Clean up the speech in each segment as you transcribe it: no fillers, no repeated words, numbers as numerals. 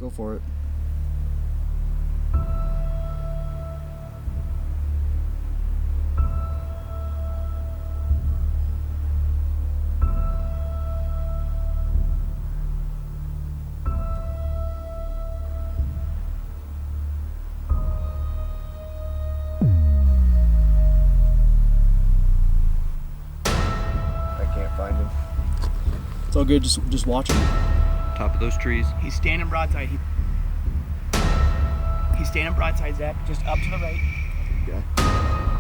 Go for it. Find him. It's all good, just watch him. Top of those trees. He's standing broadside. He's standing broadside, Zach, just up to the right. Okay.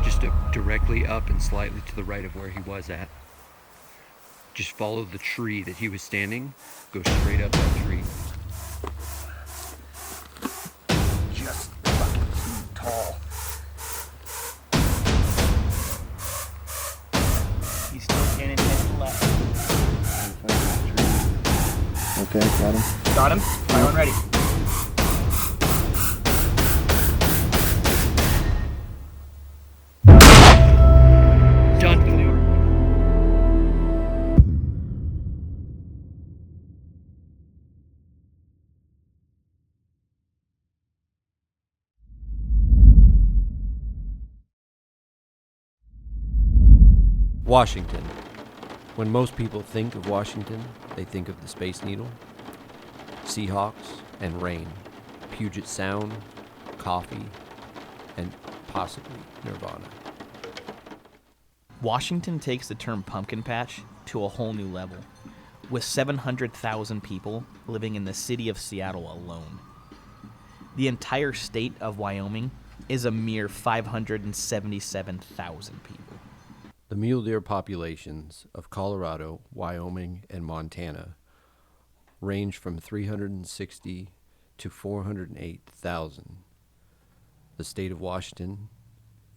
Just directly up and slightly to the right of where he was at. Just follow the tree that he was standing. Go straight up that tree. Just fucking tall. He's still standing head to the left. Okay, got him. Got him? Fire one ready. Done. Washington. When most people think of Washington, they think of the Space Needle, Seahawks, and rain, Puget Sound, coffee, and possibly Nirvana. Washington takes the term pumpkin patch to a whole new level, with 700,000 people living in the city of Seattle alone. The entire state of Wyoming is a mere 577,000 people. The mule deer populations of Colorado, Wyoming, and Montana range from 360 to 408,000. The state of Washington,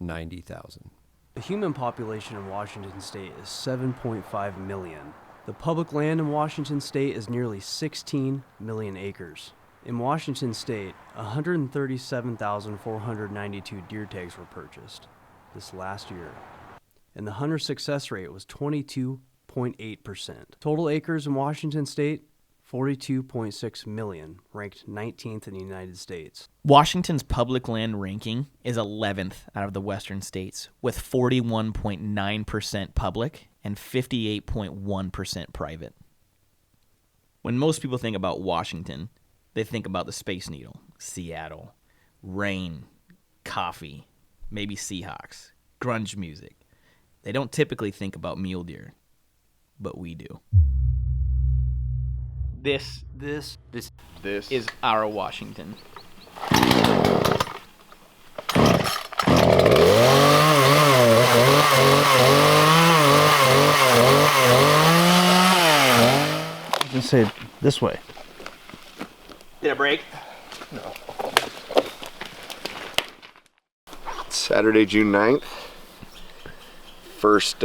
90,000. The human population in Washington state is 7.5 million. The public land in Washington state is nearly 16 million acres. In Washington state, 137,492 deer tags were purchased this last year, and the hunter success rate was 22.8%. Total acres in Washington state, 42.6 million, ranked 19th in the United States. Washington's public land ranking is 11th out of the western states, with 41.9% public and 58.1% private. When most people think about Washington, they think about the Space Needle, Seattle, rain, coffee, maybe Seahawks, grunge music. They don't typically think about mule deer, but we do. This is our Washington. I was gonna say this way. Did it break? No. Saturday, June 9th. First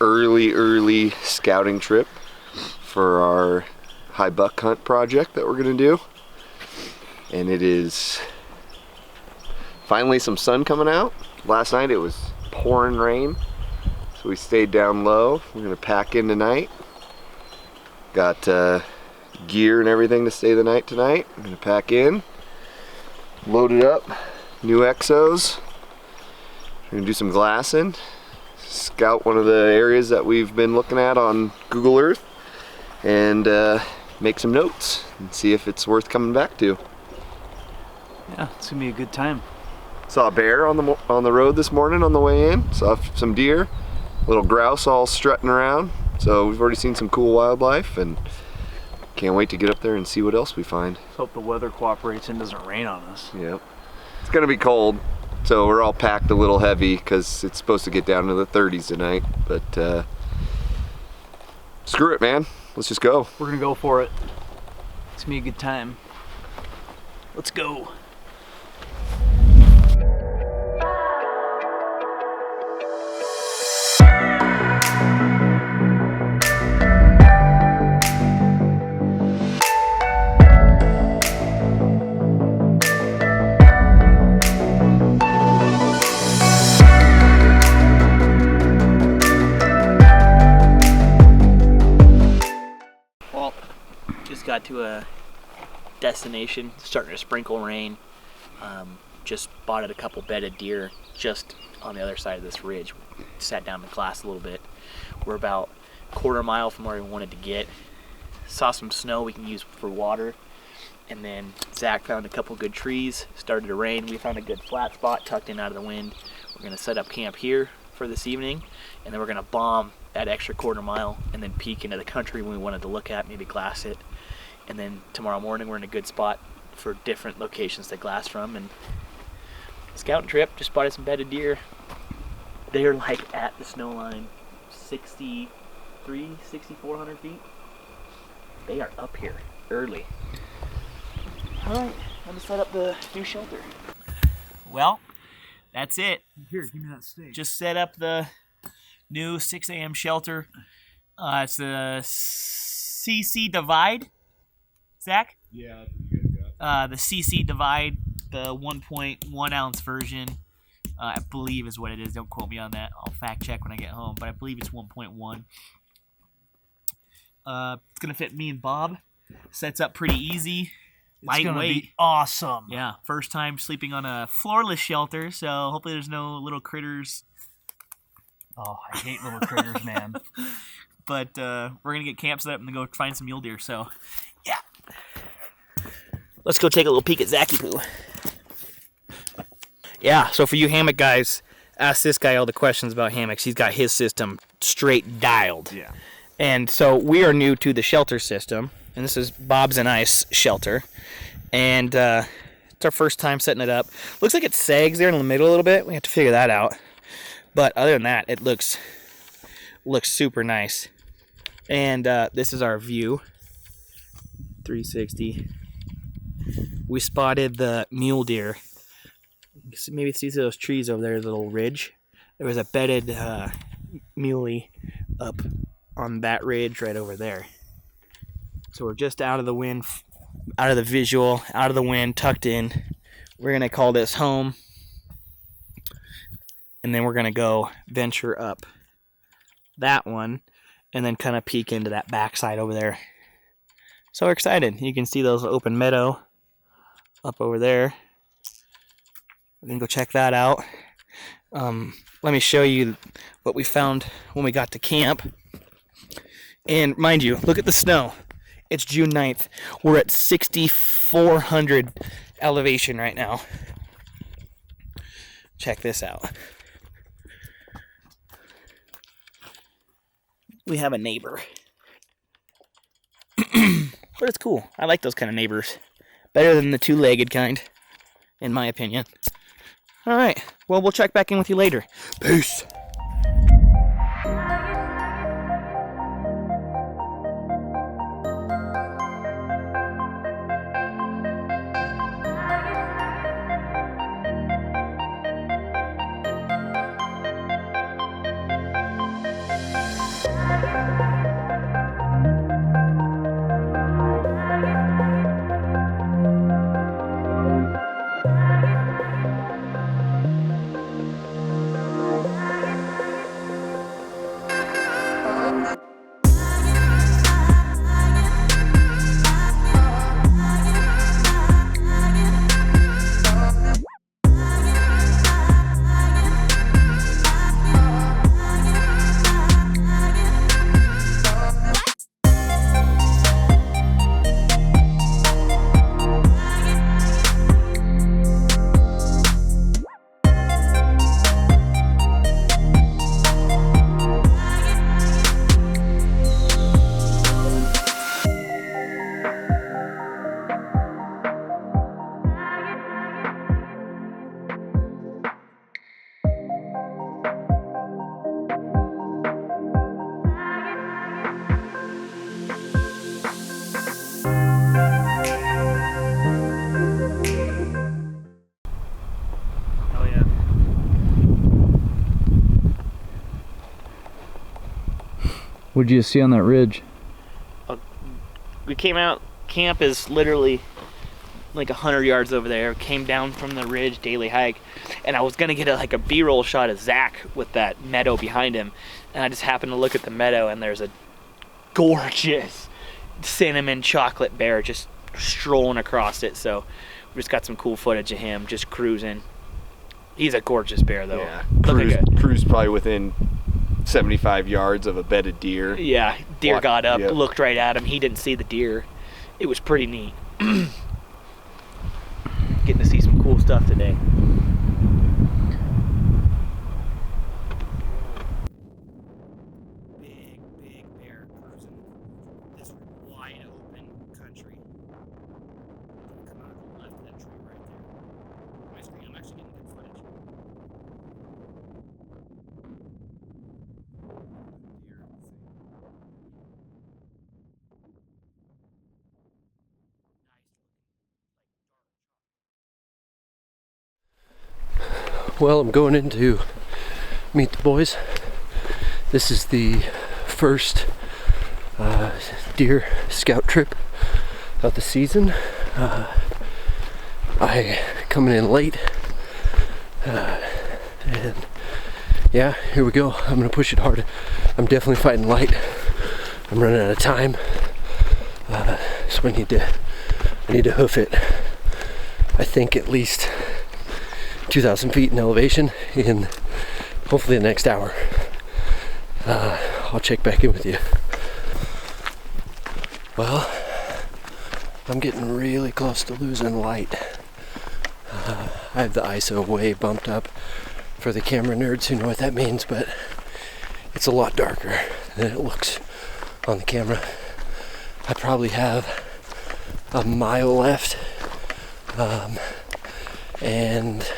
early scouting trip for our high buck hunt project that we're gonna do. And it is finally some sun coming out. Last night it was pouring rain, so we stayed down low. We're gonna pack in tonight. Got gear and everything to stay the night tonight. I'm gonna pack in, load it up, new exos. We're gonna do some glassing, scout one of the areas that we've been looking at on Google Earth, and make some notes and see if it's worth coming back to. Yeah, it's gonna be a good time. Saw a bear on the road this morning on the way in. Saw some deer, little grouse all strutting around. So we've already seen some cool wildlife, and can't wait to get up there and see what else we find. Let's hope the weather cooperates and doesn't rain on us. Yep. It's gonna be cold, so we're all packed a little heavy because it's supposed to get down to the 30s tonight. But screw it, man. Let's just go. We're gonna go for it. It's gonna be a good time. Let's go. Well, just got to a destination. Starting to sprinkle rain. Just spotted a couple bedded deer just on the other side of this ridge. Sat down in the glass a little bit. We're about a quarter mile from where we wanted to get. Saw some snow we can use for water. And then Zach found a couple good trees. Started to rain. We found a good flat spot tucked in out of the wind. We're gonna set up camp here for this evening, and then we're gonna bomb that extra quarter mile and then peek into the country we wanted to look at, maybe glass it. And then tomorrow morning we're in a good spot for different locations to glass from. And scouting trip, just spotted some bedded deer. They're like at the snow line, 6,400 feet. They are up here early. All right, I'm gonna set up the new shelter. Well, that's it. Here, give me that steak. Just set up the new 6 a.m. shelter. It's the CC Divide. Zach? Yeah, that's what you guys got. The CC Divide, the 1.1 ounce version, I believe is what it is. Don't quote me on that. I'll fact check when I get home, but I believe it's 1.1. It's gonna fit me and Bob. Sets up pretty easy. It's gonna Lightweight. be awesome. Yeah, first time sleeping on a floorless shelter, so hopefully there's no little critters. Oh, I hate little critters, man. But we're gonna get camp set up and then go find some mule deer. So, yeah. Let's go take a little peek at Zachy Poo. Yeah, so for you hammock guys, ask this guy all the questions about hammocks. He's got his system straight dialed. Yeah. And so we are new to the shelter system, and this is Bob's and I's shelter. And it's our first time setting it up. Looks like it sags there in the middle a little bit. We have to figure that out. But other than that, it looks super nice. And this is our view, 360. We spotted the mule deer. You can maybe see those trees over there, a little ridge. There was a bedded muley up on that ridge right over there. So we're just out of the wind, out of the visual, out of the wind, tucked in. We're gonna call this home, and then we're gonna go venture up that one and then kind of peek into that backside over there. So we're excited. You can see those open meadow up over there. We're gonna go check that out. Let me show you what we found when we got to camp. And mind you, look at the snow. It's June 9th. We're at 6,400 elevation right now. Check this out. We have a neighbor. But it's cool. I like those kind of neighbors. Better than the two-legged kind, in my opinion. All right. Well, we'll check back in with you later. Peace. What did you see on that ridge? We came out, camp is literally like 100 yards over there. Came down from the ridge, daily hike, and I was gonna get like a B-roll shot of Zach with that meadow behind him, and I just happened to look at the meadow and there's a gorgeous cinnamon chocolate bear just strolling across it. So we just got some cool footage of him just cruising. He's a gorgeous bear, though. Yeah, Looked cruise probably within 75 yards of a bedded deer. Yeah, deer got up, Yep. looked right at him. He didn't see the deer. It was pretty neat. Getting to see some cool stuff today. Big bear cruising this wide open country. Come out to the left of that tree right there. My screen, I'm actually getting good footage. Well, I'm going in to meet the boys. This is the first deer scout trip of the season. I coming in late, and yeah, here we go. I'm gonna push it hard. I'm definitely fighting light. I'm running out of time, so I need to hoof it. I think at least 2,000 feet in elevation in hopefully the next hour. I'll check back in with you. Well, I'm getting really close to losing light. I have the ISO way bumped up for the camera nerds who know what that means, but it's a lot darker than it looks on the camera. I probably have a mile left, and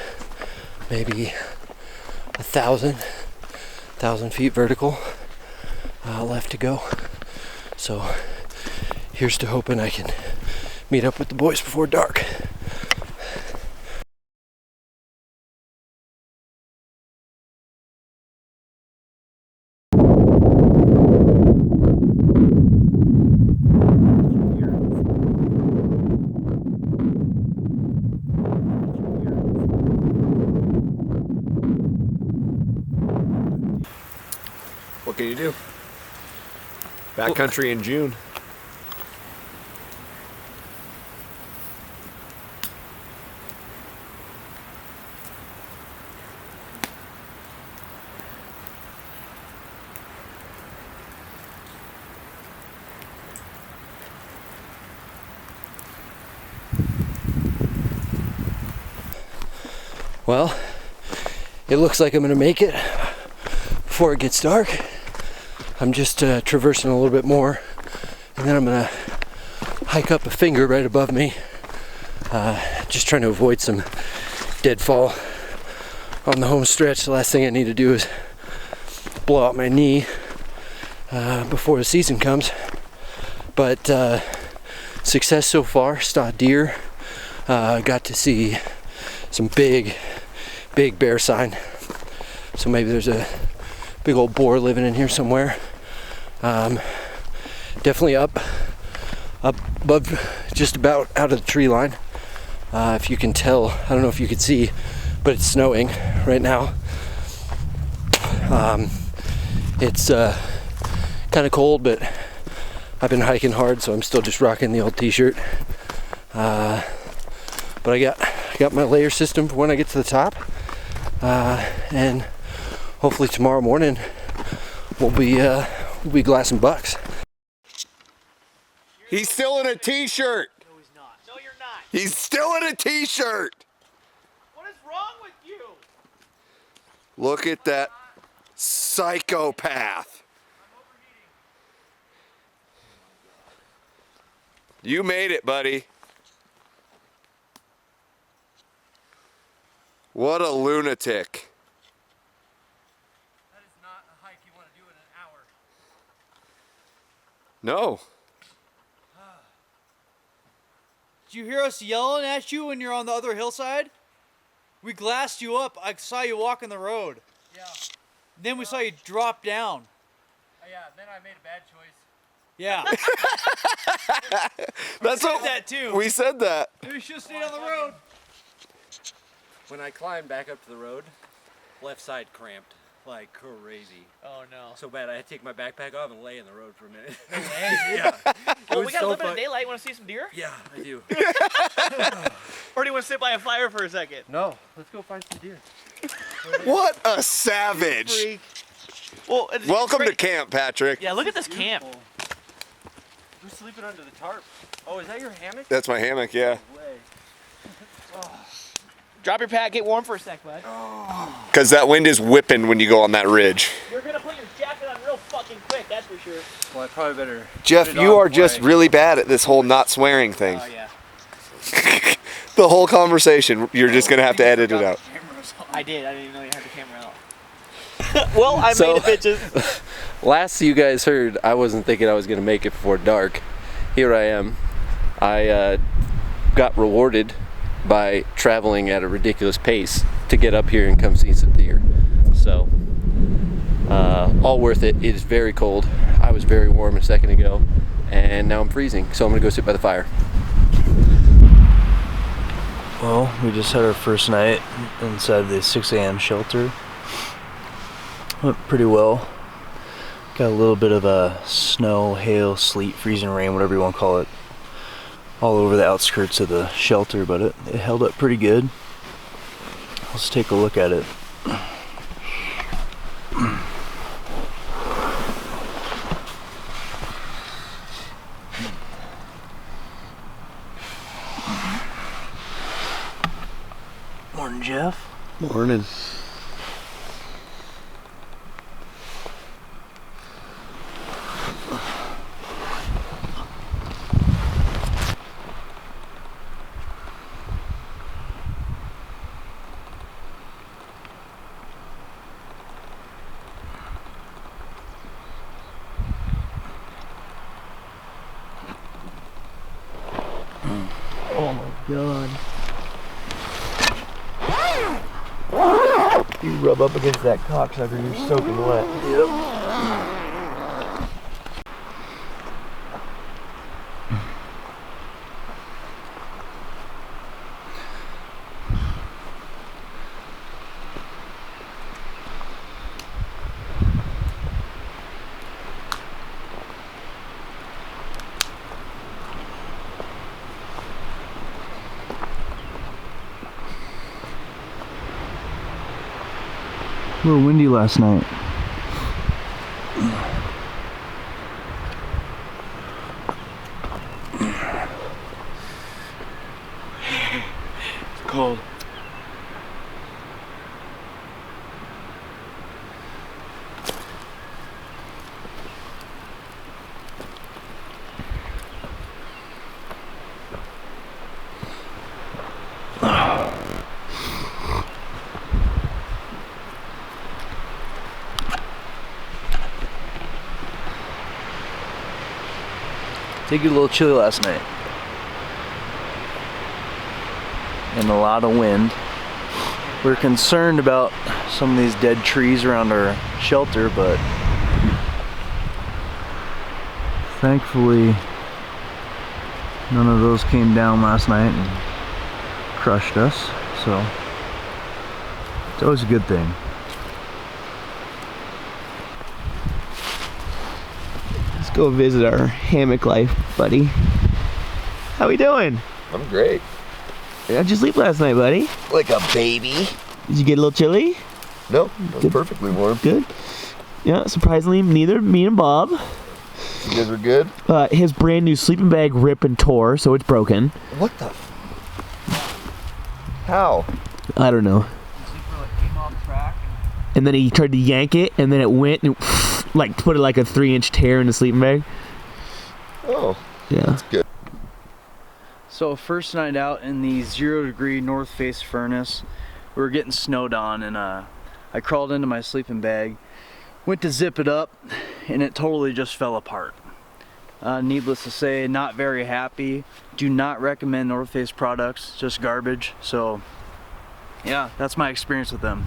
maybe 1,000 feet vertical left to go. So here's to hoping I can meet up with the boys before dark. What can you do? Backcountry in June. Well, it looks like I'm gonna make it before it gets dark. I'm just traversing a little bit more, and then I'm gonna hike up a finger right above me, just trying to avoid some deadfall on the home stretch. The last thing I need to do is blow out my knee before the season comes. But success so far. Saw deer, got to see some big bear sign, so maybe there's a big old boar living in here somewhere. Definitely up above, just about out of the tree line. If you can tell, I don't know if you can see, but it's snowing right now. It's kind of cold, but I've been hiking hard, so I'm still just rocking the old t-shirt. But I got my layer system for when I get to the top, and hopefully tomorrow morning we'll be glassing bucks. He's still in a t-shirt. No, he's not. No, you're not. He's still in a t-shirt. What is wrong with you? Look at that psychopath. You made it, buddy. What a lunatic. That is not a hike you want to do in an hour. No. Did you hear us yelling at you when you're on the other hillside? We glassed you up. I saw you walking the road. Yeah. Then we saw you drop down. Yeah, then I made a bad choice. Yeah. That's said what that too. We said that. We should stay on the road. When I climbed back up to the road, left side cramped. like crazy. Oh no. So bad I had to take my backpack off and lay in the road for a minute. Yeah. Well, was we got so a little bit fun. of daylight. Want to see some deer? Yeah, I do. Or do you want to sit by a fire for a second? No, let's go find some deer. What a savage! Well, it's Welcome to great. camp, Patrick. Yeah, look at this camp. Who's sleeping under the tarp? Oh, is that your hammock? That's my hammock, yeah. Drop your pack, get warm for a sec, bud. Because that wind is whipping when you go on that ridge. You're gonna put your jacket on real fucking quick, that's for sure. Well, I probably better. Jeff, put it you on are just before really bad at this whole not swearing thing. Oh yeah. The whole conversation, you're just going to have to edit it out. I didn't even know you had the camera out. Well, I So- made it, bitches. Last you guys heard, I wasn't thinking I was going to make it before dark. Here I am. I got rewarded by traveling at a ridiculous pace to get up here and come see some deer. So, all worth it. It is very cold. I was very warm a second ago, and now I'm freezing. So I'm going to go sit by the fire. Well, we just had our first night inside the 6 a.m. shelter. Went pretty well. Got a little bit of a snow, hail, sleet, freezing rain, whatever you want to call it, all over the outskirts of the shelter, but it held up pretty good. Let's take a look at it. Morning, Jeff. Morning. Oh my god. You rub up against that cocksucker, you're soaking wet. A little windy last night. It's cold. Did get a little chilly last night. And a lot of wind. We're concerned about some of these dead trees around our shelter, but thankfully none of those came down last night and crushed us, so it's always a good thing. Let's go visit our hammock life, buddy. How we doing? I'm great. How'd you sleep last night, buddy? Like a baby. Did you get a little chilly? No, I'm perfectly warm. Good. Yeah, surprisingly, neither me and Bob. You guys were good? His brand new sleeping bag ripped and tore, so it's broken. What the? How? I don't know. And then he tried to yank it, and then it went and like put it like a 3-inch tear in the sleeping bag. Oh, Yeah. that's good. So first night out in the 0-degree north face furnace, we were getting snowed on, and I crawled into my sleeping bag, went to zip it up, and it totally just fell apart. Needless to say, not very happy. Do not recommend North Face products, just garbage. So yeah, that's my experience with them.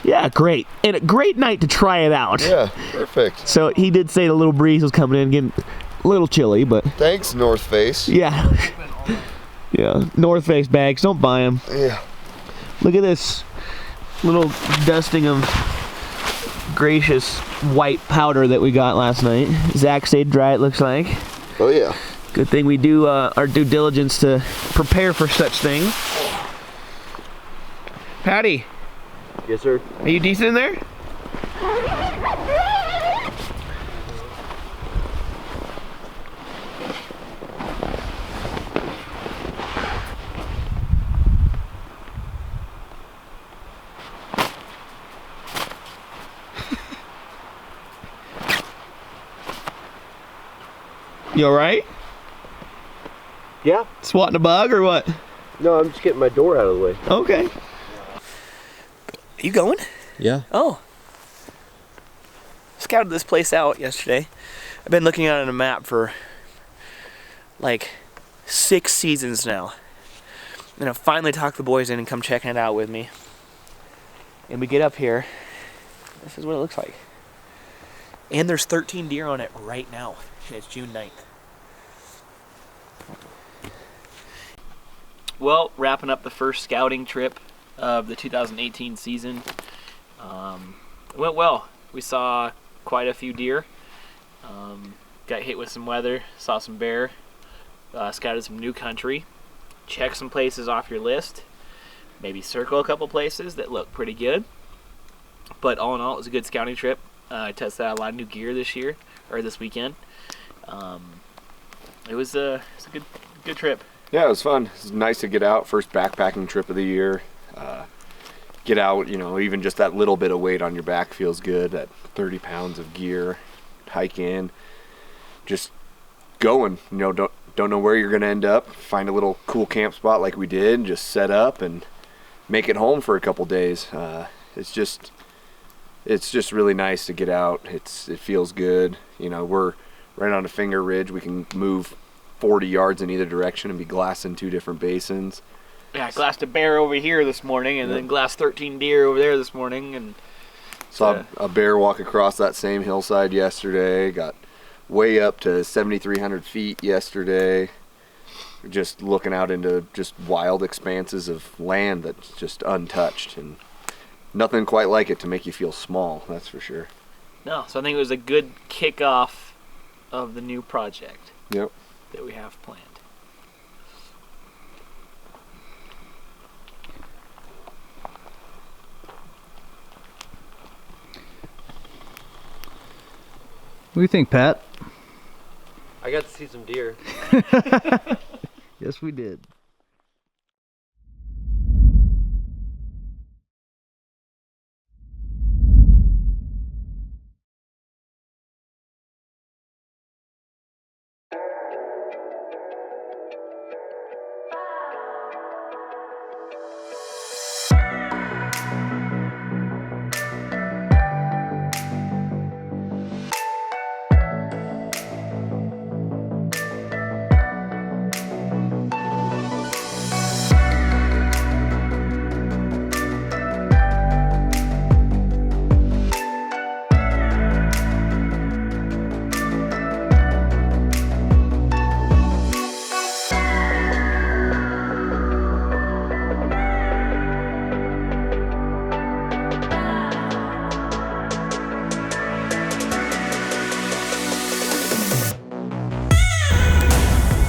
Yeah, great. And a great night to try it out. Yeah, perfect. So he did say the little breeze was coming in, getting a little chilly, but Thanks, North Face. yeah. Yeah, North Face bags, don't buy them. Yeah. Look at this little dusting of gracious white powder that we got last night. Zach stayed dry, it looks like. Oh yeah. Good thing we do our due diligence to prepare for such things. Patty, Yes, sir. are you decent in there? You alright? Yeah. Swatting a bug or what? No, I'm just getting my door out of the way. Okay. You going? Yeah. Oh. Scouted this place out yesterday. I've been looking at it on a map for like 6 seasons now. And I finally talked the boys in and come checking it out with me. And we get up here. This is what it looks like. And there's 13 deer on it right now. And it's June 9th. Well, wrapping up the first scouting trip of the 2018 season. It went well. We saw quite a few deer. Got hit with some weather, saw some bear, scouted some new country, checked some places off your list, maybe circle a couple places that look pretty good. But all in all, it was a good scouting trip. I tested out a lot of new gear this weekend. It was a good trip. Yeah, it was fun. It was nice to get out. First backpacking trip of the year. Get out, even just that little bit of weight on your back feels good. That 30 pounds of gear, hike in, just going. Don't know where you're going to end up. Find a little cool camp spot like we did. Just set up and make it home for a couple days. It's just really nice to get out. It feels good. We're right on a finger ridge. We can move 40 yards in either direction and be glassing 2 different basins. Yeah, I glassed a bear over here this morning, and then glassed 13 deer over there this morning, and saw a bear walk across that same hillside yesterday. Got way up to 7,300 feet yesterday. Just looking out into just wild expanses of land that's just untouched, and nothing quite like it to make you feel small. That's for sure. no, so I think it was a good kickoff of the new project Yep. that we have planned. What do you think, Pat? I got to see some deer. Yes, we did.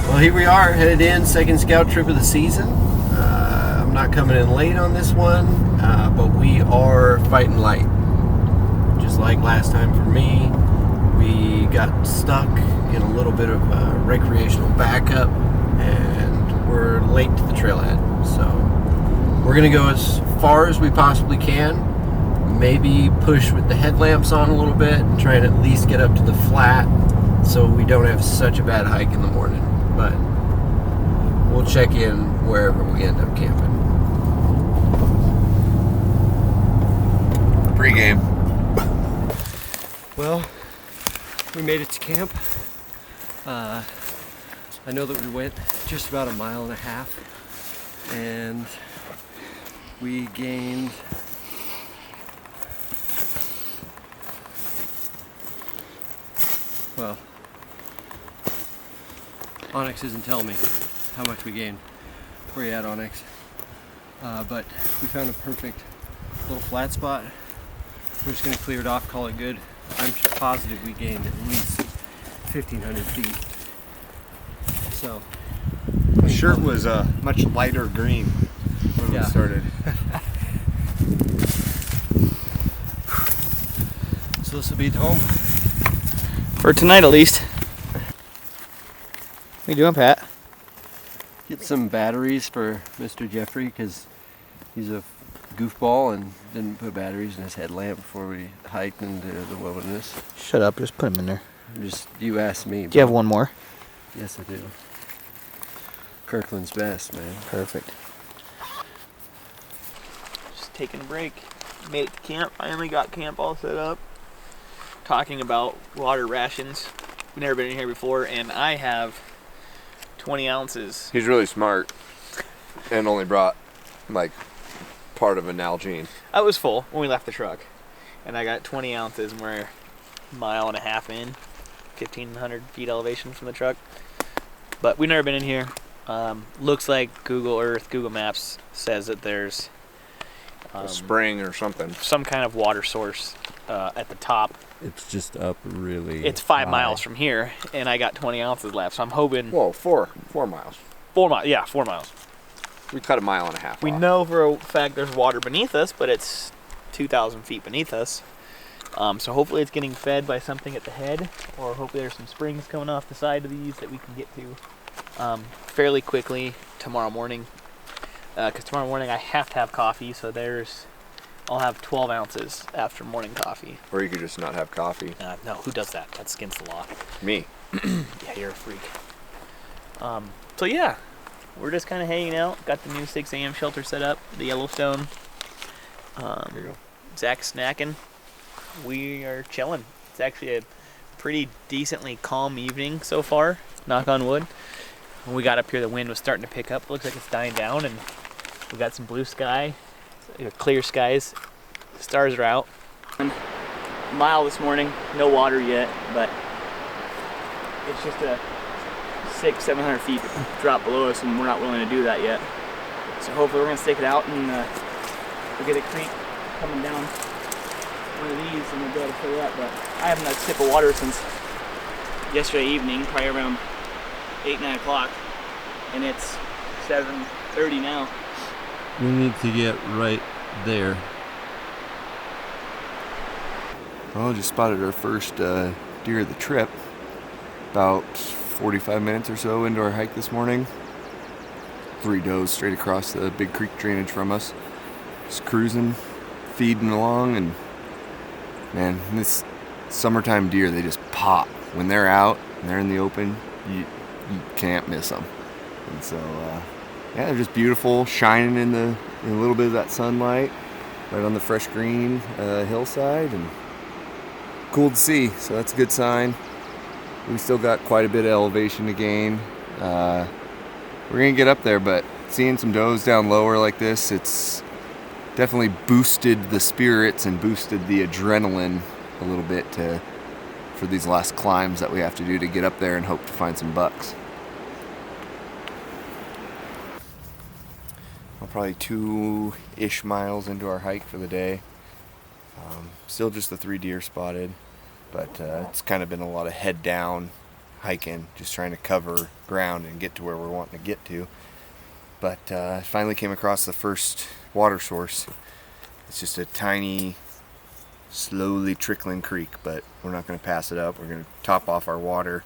Well, here we are, headed in, second scout trip of the season. I'm not coming in late on this one, but we are fighting light. Just like last time for me, we got stuck in a little bit of recreational backup, and we're late to the trailhead. So we're gonna go as far as we possibly can, maybe push with the headlamps on a little bit, and try and at least get up to the flat so we don't have such a bad hike in the morning. But we'll check in wherever we end up camping. Pre-game. Well, we made it to camp. I know that we went just about 1.5 miles, and we gained well, Onyx isn't telling me how much we gained. Where you at, Onyx? But we found a perfect little flat spot We're just gonna clear it off, call it good. I'm positive we gained at least 1,500 feet. So. The shirt was a much lighter green when we started. So this will be at home. For tonight, at least. What you doing, Pat? Get some batteries for Mr. Jeffrey because he's a goofball and didn't put batteries in his headlamp before we hiked into the wilderness. Shut up. Just put them in there. Just you asked me. Do you have one more? Yes, I do. Kirkland's best, man. Perfect. Just taking a break. Made it to camp. Finally got camp all set up. Talking about water rations. We've never been in here before, and I have 20 ounces. He's really smart and only brought like part of an Nalgene. I was full when we left the truck, and I got 20 ounces, and we're a mile and a half in, 1,500 feet elevation from the truck. But we've never been in here. Looks like Google Earth, Google Maps says that there's A spring or something. some kind of water source at the top. It's just up really. It's 5 high. miles from here, and I got 20 ounces left, so I'm hoping Whoa, 4 miles. 4 miles. Yeah, 4 miles. We cut 1.5 miles. We off. know for a fact there's water beneath us, but it's 2,000 feet beneath us. So hopefully it's getting fed by something at the head, or hopefully there's some springs coming off the side of these that we can get to fairly quickly tomorrow morning. Because tomorrow morning I have to have coffee, so I'll have 12 ounces after morning coffee. Or you could just not have coffee. No, who does that? That's against the law. Me. Yeah, you're a freak. So yeah, we're just kind of hanging out. Got the new 6 a.m. shelter set up, the Yellowstone. There you go. Zach's snacking. We are chilling. It's actually a pretty decently calm evening so far, knock on wood. When we got up here, the wind was starting to pick up. Looks like it's dying down, and we got some blue sky, clear skies. The stars are out. Mile this morning, no water yet, but it's just a 600-700 feet drop below us, and we're not willing to do that yet. So hopefully we're gonna stick it out, and we'll get a creek coming down one of these, and we'll be able to fill it up. But I haven't had a sip of water since yesterday evening, probably around 8-9 o'clock, and it's 7:30 now. We need to get right there. Well, just spotted our first deer of the trip. About 45 minutes or so into our hike this morning. 3 does straight across the big creek drainage from us. Just cruising, feeding along, and man, this summertime deer, they just pop. When they're out and they're in the open, you can't miss them. And so, yeah, they're just beautiful, shining in a little bit of that sunlight, right on the fresh green hillside, and cool to see. So that's a good sign. We still got quite a bit of elevation to gain. We're gonna get up there, but seeing some does down lower like this, it's definitely boosted the spirits and boosted the adrenaline a little bit for these last climbs that we have to do to get up there and hope to find some bucks. Well, probably 2-ish miles into our hike for the day. Still just the 3 deer spotted, but it's kind of been a lot of head down hiking, just trying to cover ground and get to where we're wanting to get to. But finally came across the first water source. It's just a tiny, slowly trickling creek, but we're not going to pass it up. We're going to top off our water.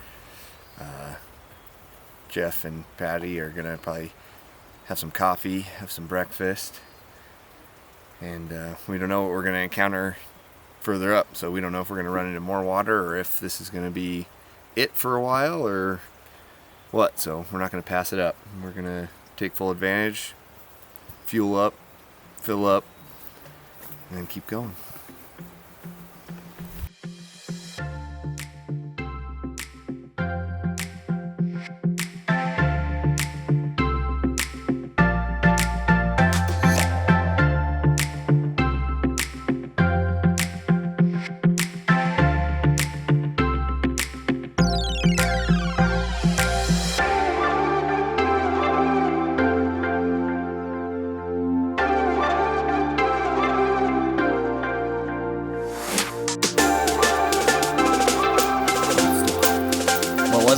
Jeff and Patty are going to probably have some coffee, have some breakfast, and we don't know what we're going to encounter further up, so we don't know if we're going to run into more water or if this is going to be it for a while or what. So we're not going to pass it up. We're going to take full advantage, fuel up, fill up, and then keep going.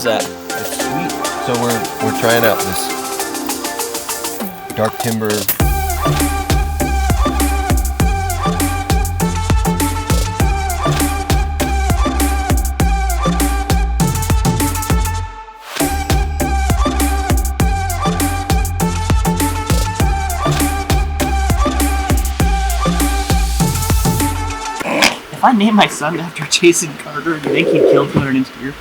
that? It's sweet. So we're trying out this dark timber. If I named my son after Jason Carter, do you think he'd kill 200 inch deer?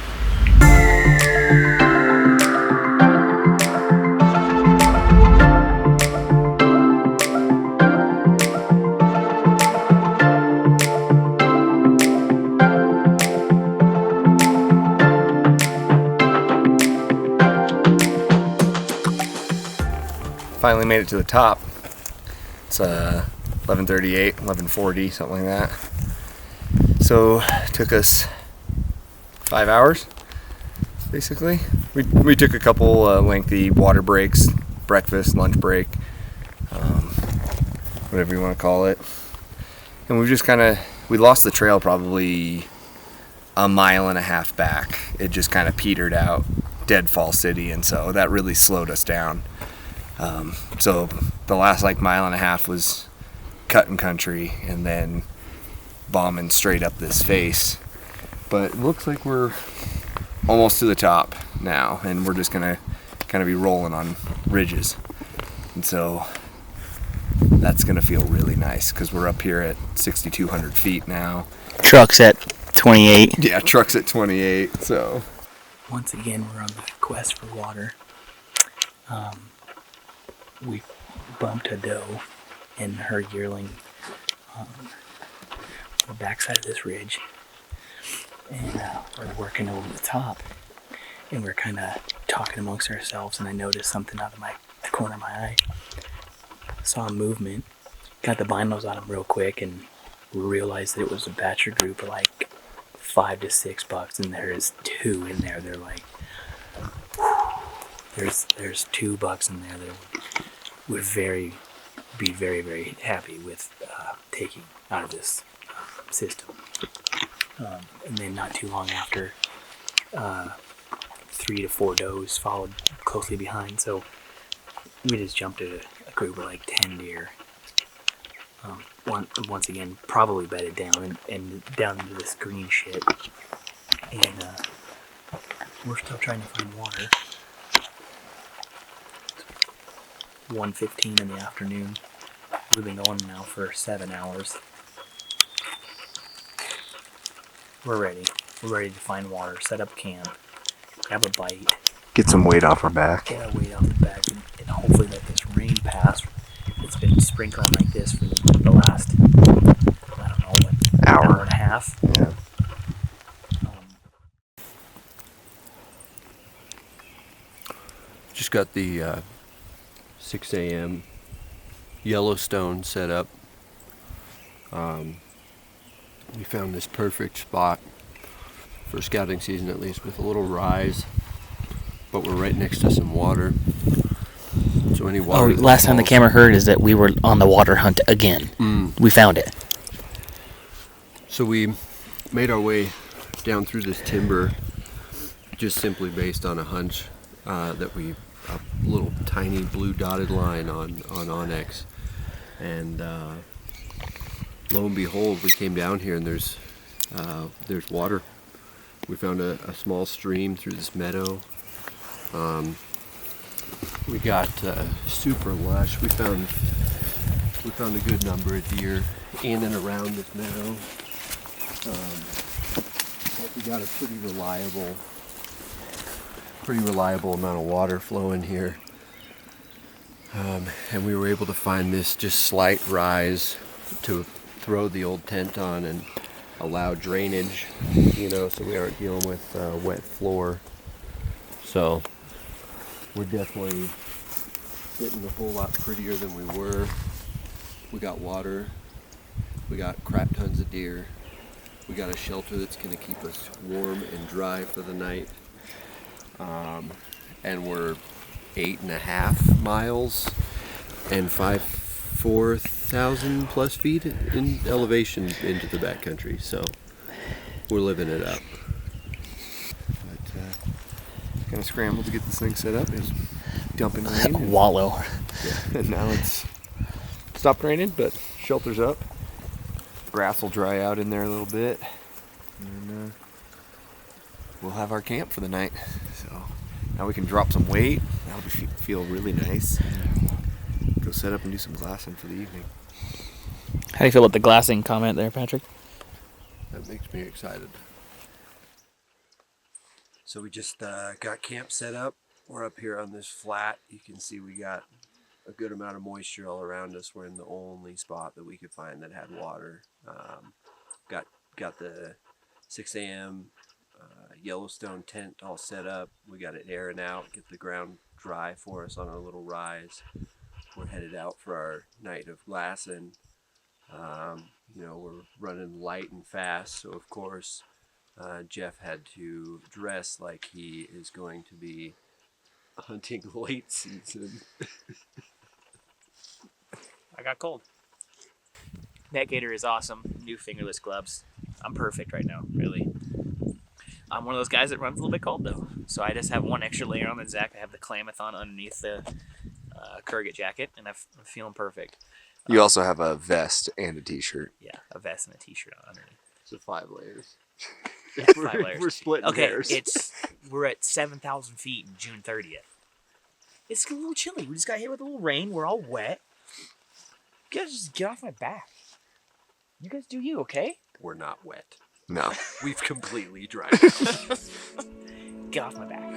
Finally made it to the top. It's 11:38, 11:40, something like that. So it took us 5 hours, basically. We took a couple lengthy water breaks, breakfast, lunch break, whatever you want to call it. And we lost the trail probably a mile and a half back. It just kind of petered out, Deadfall City, and so that really slowed us down. So the last mile and a half was cutting country and then bombing straight up this face. But it looks like we're almost to the top now, and we're just gonna kind of be rolling on ridges. And so that's gonna feel really nice because we're up here at 6,200 feet now. Truck's at 28. Yeah, truck's at 28, so. Once again, we're on the quest for water. We bumped a doe and her yearling on the backside of this ridge, and we're working over the top, and we're kind of talking amongst ourselves, and I noticed something out of the corner of my eye. Saw a movement, got the binos on him real quick, and realized that it was a batcher group of 5 to 6 bucks, and there's 2 in there. They're there's 2 bucks in there that would be very, very happy with taking out of this system. And then not too long after, 3 to 4 does followed closely behind. So we just jumped at a group of 10 deer. Once again, probably bedded down and down into this green shit. And we're still trying to find water. 1:15 in the afternoon. We've been going now for 7 hours. We're ready. We're ready to find water, set up camp, grab a bite, Get some weight off our back. get our weight off the back, and hopefully let this rain pass. It's been sprinkling like this for the last, I don't know, hour and a half. Yeah. Just got the 6 a.m. Yellowstone set up. We found this perfect spot for scouting season, at least, with a little rise, but we're right next to some water. So any water. Last time the camera heard is that we were on the water hunt again. We found it. So we made our way down through this timber just simply based on a hunch that a little tiny blue dotted line on Onyx, and lo and behold, we came down here and there's water. We found a small stream through this meadow. We got super lush. We found a good number of deer in and around this meadow. But we got a pretty reliable amount of water flowing here. And we were able to find this just slight rise to throw the old tent on and allow drainage, so we aren't dealing with wet floor. So we're definitely getting a whole lot prettier than we were. We got water, we got crap tons of deer, we got a shelter that's going to keep us warm and dry for the night. And we're 8.5 miles and 4,000 plus feet in elevation into the backcountry, so we're living it up. But kind of scrambled to get this thing set up. It was dumping rain. And, Wallow. and now it's stopped raining, but shelter's up. Grass will dry out in there a little bit. And we'll have our camp for the night. So now we can drop some weight. That'll feel really nice. Go set up and do some glassing for the evening. How do you feel about the glassing comment there, Patrick? That makes me excited. So we just got camp set up. We're up here on this flat. You can see we got a good amount of moisture all around us. We're in the only spot that we could find that had water. Got the 6 a.m. Yellowstone tent all set up. We got it airing out, get the ground dry for us on our little rise. We're headed out for our night of glassing. We're running light and fast, so of course Jeff had to dress like he is going to be hunting late season. I got cold. Net Gator is awesome. New fingerless gloves. I'm perfect right now, really. I'm one of those guys that runs a little bit cold though, so I just have one extra layer on than Zach. I have the Klamath on underneath the Kurgat jacket, and I'm feeling perfect. You also have a vest and a t-shirt. Yeah, a vest and a t-shirt on underneath. So 5 layers. Yeah, 5 layers. We're splitting hairs. We're at 7,000 feet in June 30th. It's a little chilly. We just got hit with a little rain. We're all wet. You guys just get off my back. You guys do you, okay? We're not wet. No. We've completely dried out. Get off my back.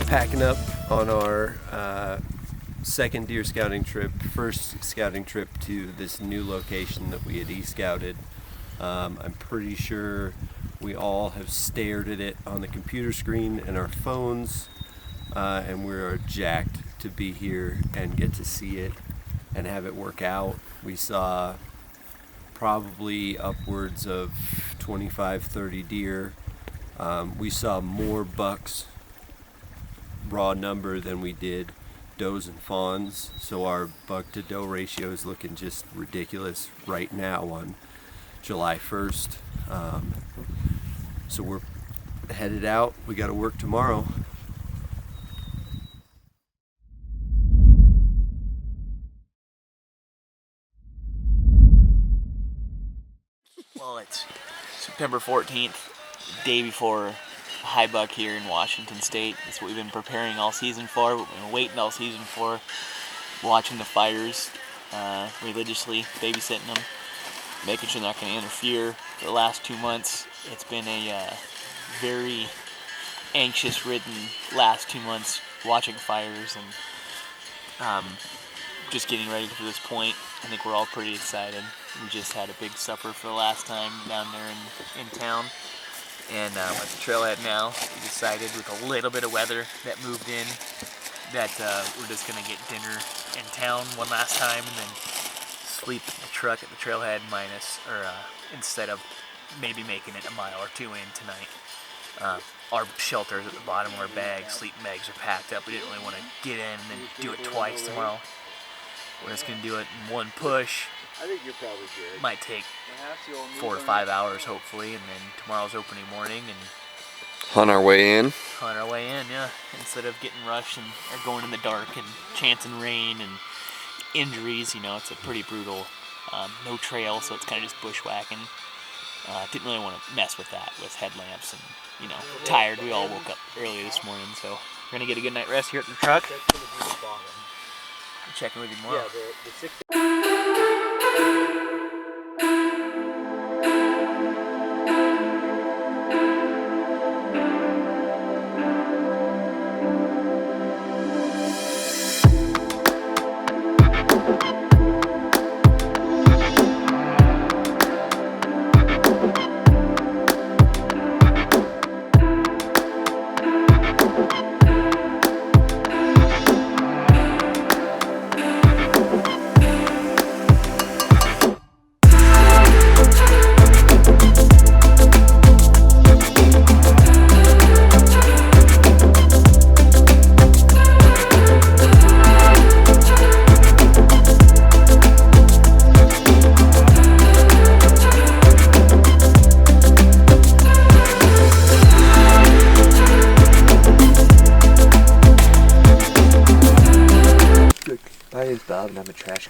Packing up on our second deer scouting trip, first scouting trip to this new location that we had e-scouted. I'm pretty sure we all have stared at it on the computer screen and our phones, and we're jacked to be here and get to see it and have it work out. We saw probably upwards of 25, 30 deer. We saw more bucks raw number than we did does and fawns, so our buck to doe ratio is looking just ridiculous right now on July 1st. So we're headed out. We got to work tomorrow. Well, it's September 14th, day before high buck here in Washington State. That's what we've been preparing all season for, what we've been waiting all season for, watching the fires religiously, babysitting them, making sure they're not going to interfere. For the last 2 months, it's been a very anxious-ridden last 2 months watching fires and just getting ready for this point. I think we're all pretty excited. We just had a big supper for the last time down there in town. And at the trailhead now, we decided with a little bit of weather that moved in that we're just gonna get dinner in town one last time and then sleep the truck at the trailhead instead of maybe making it a mile or two in tonight. Our shelters at the bottom of our bags, sleeping bags are packed up. We didn't really want to get in and then do it twice tomorrow. We're just gonna do it in one push. I think you're probably good. Might take 4 to 5 hours hopefully, and then tomorrow's opening morning and On our way in. on our way in, yeah. Instead of getting rushed and or going in the dark and chancing rain and injuries, it's a pretty brutal, no trail, so it's kind of just bushwhacking. Didn't really want to mess with that with headlamps and, tired. We all woke up early this morning, so we're gonna get a good night rest here at the truck. Checking with you tomorrow.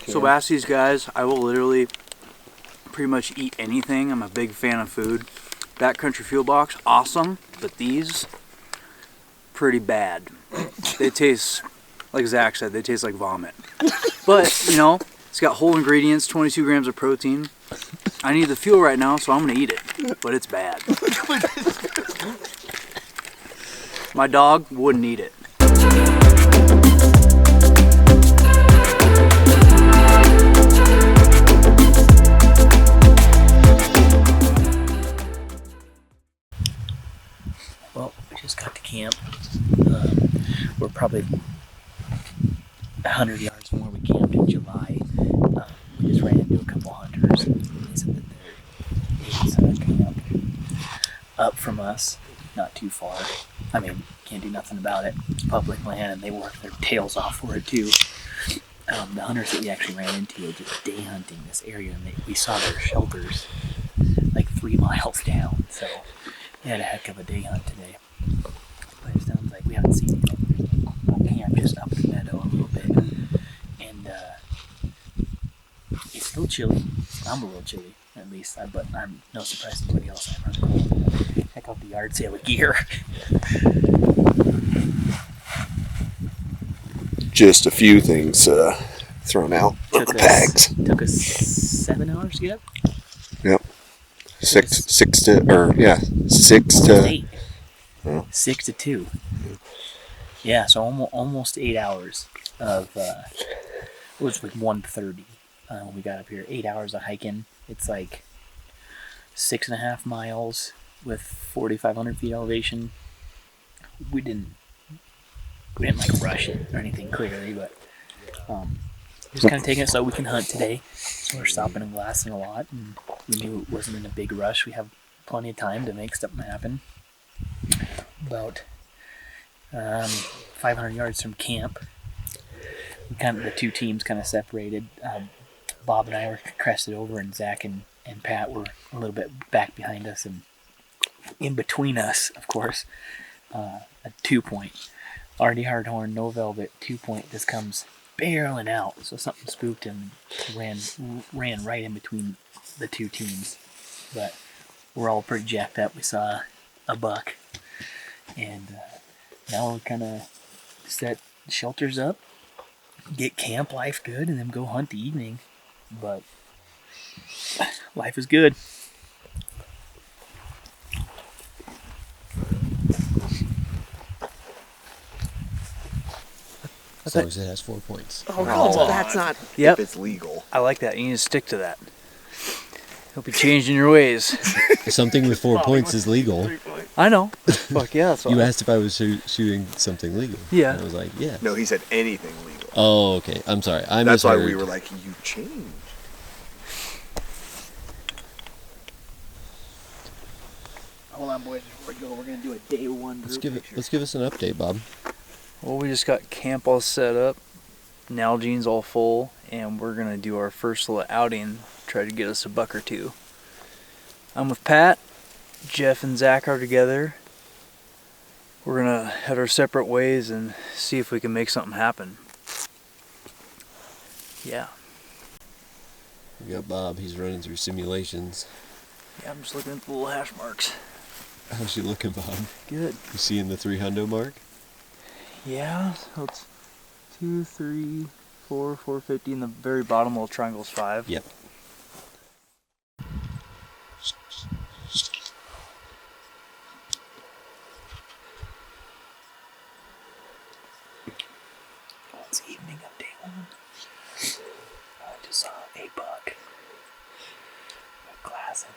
So ask these guys, I will literally pretty much eat anything. I'm a big fan of food. Backcountry Fuel Box, awesome, but these, pretty bad. They taste, like Zach said, they taste like vomit. But, it's got whole ingredients, 22 grams of protein. I need the fuel right now, so I'm gonna eat it, but it's bad. My dog wouldn't eat it. Well, we just got to camp. We're probably 100 yards from where we camped in July. We just ran into a couple hunters. They said that they're camp up from us, not too far. I mean, can't do nothing about it. It's public land, and they work their tails off for it too. The hunters that we actually ran into are just day hunting this area, and we saw their shelters like 3 miles down. So we had a heck of a day hunt today. But it sounds like we haven't seen anything. We'll camp just up the meadow a little bit. And it's still chilly. I'm a little chilly, at least. But I'm no surprise to anybody else. I'm cold. Check out the yard sale of gear. Just a few things thrown out of the bags. Took us 7 hours to get up. Yep. 6 to 8. Yeah. 6 to 2. Yeah, so almost 8 hours of. It was like 1:30 when we got up here. 8 hours of hiking. It's like 6.5 miles with 4,500 feet elevation. We didn't like rush it or anything clearly, but just kind of taking it so we can hunt today. So we're stopping and glassing a lot, and we knew it wasn't in a big rush. We have plenty of time to make stuff happen. About 500 yards from camp, the two teams kind of separated. Bob and I were crested over, and Zach and Pat were a little bit back behind us, and in between us, of course, a 2-point. Already hardhorn, no velvet, 2-point just comes barreling out. So something spooked him and ran right in between the two teams. But we're all pretty jacked up. We saw a buck. And now we're kind of set shelters up, get camp life good, and then go hunt the evening. But life is good. As long as it has 4 points. Oh, no, that's not. Yep. If it's legal. I like that. You need to stick to that. Hope you're changing your ways. Something with 4 points is legal. I know. Fuck yeah, that's You asked if I was shooting something legal. Yeah. And I was like, yeah. No, he said anything legal. Oh, okay. I'm sorry. That's why we were like, you changed. Hold on, boys. Before we go, we're gonna do a day one. Let's give us an update, Bob. Well, we just got camp all set up. Nalgene's all full, and we're gonna do our first little outing. Try to get us a buck or two. I'm with Pat. Jeff and Zach are together. We're gonna head our separate ways and see if we can make something happen. Yeah. We got Bob. He's running through simulations. Yeah, I'm just looking at the little hash marks. How's she looking, Bob? Good. You seeing the 300 mark? Yeah, so it's 2, 3, 4, 450, and the very bottom little triangle's 5. Yep. It's evening of day one. I just saw a buck. Glassing.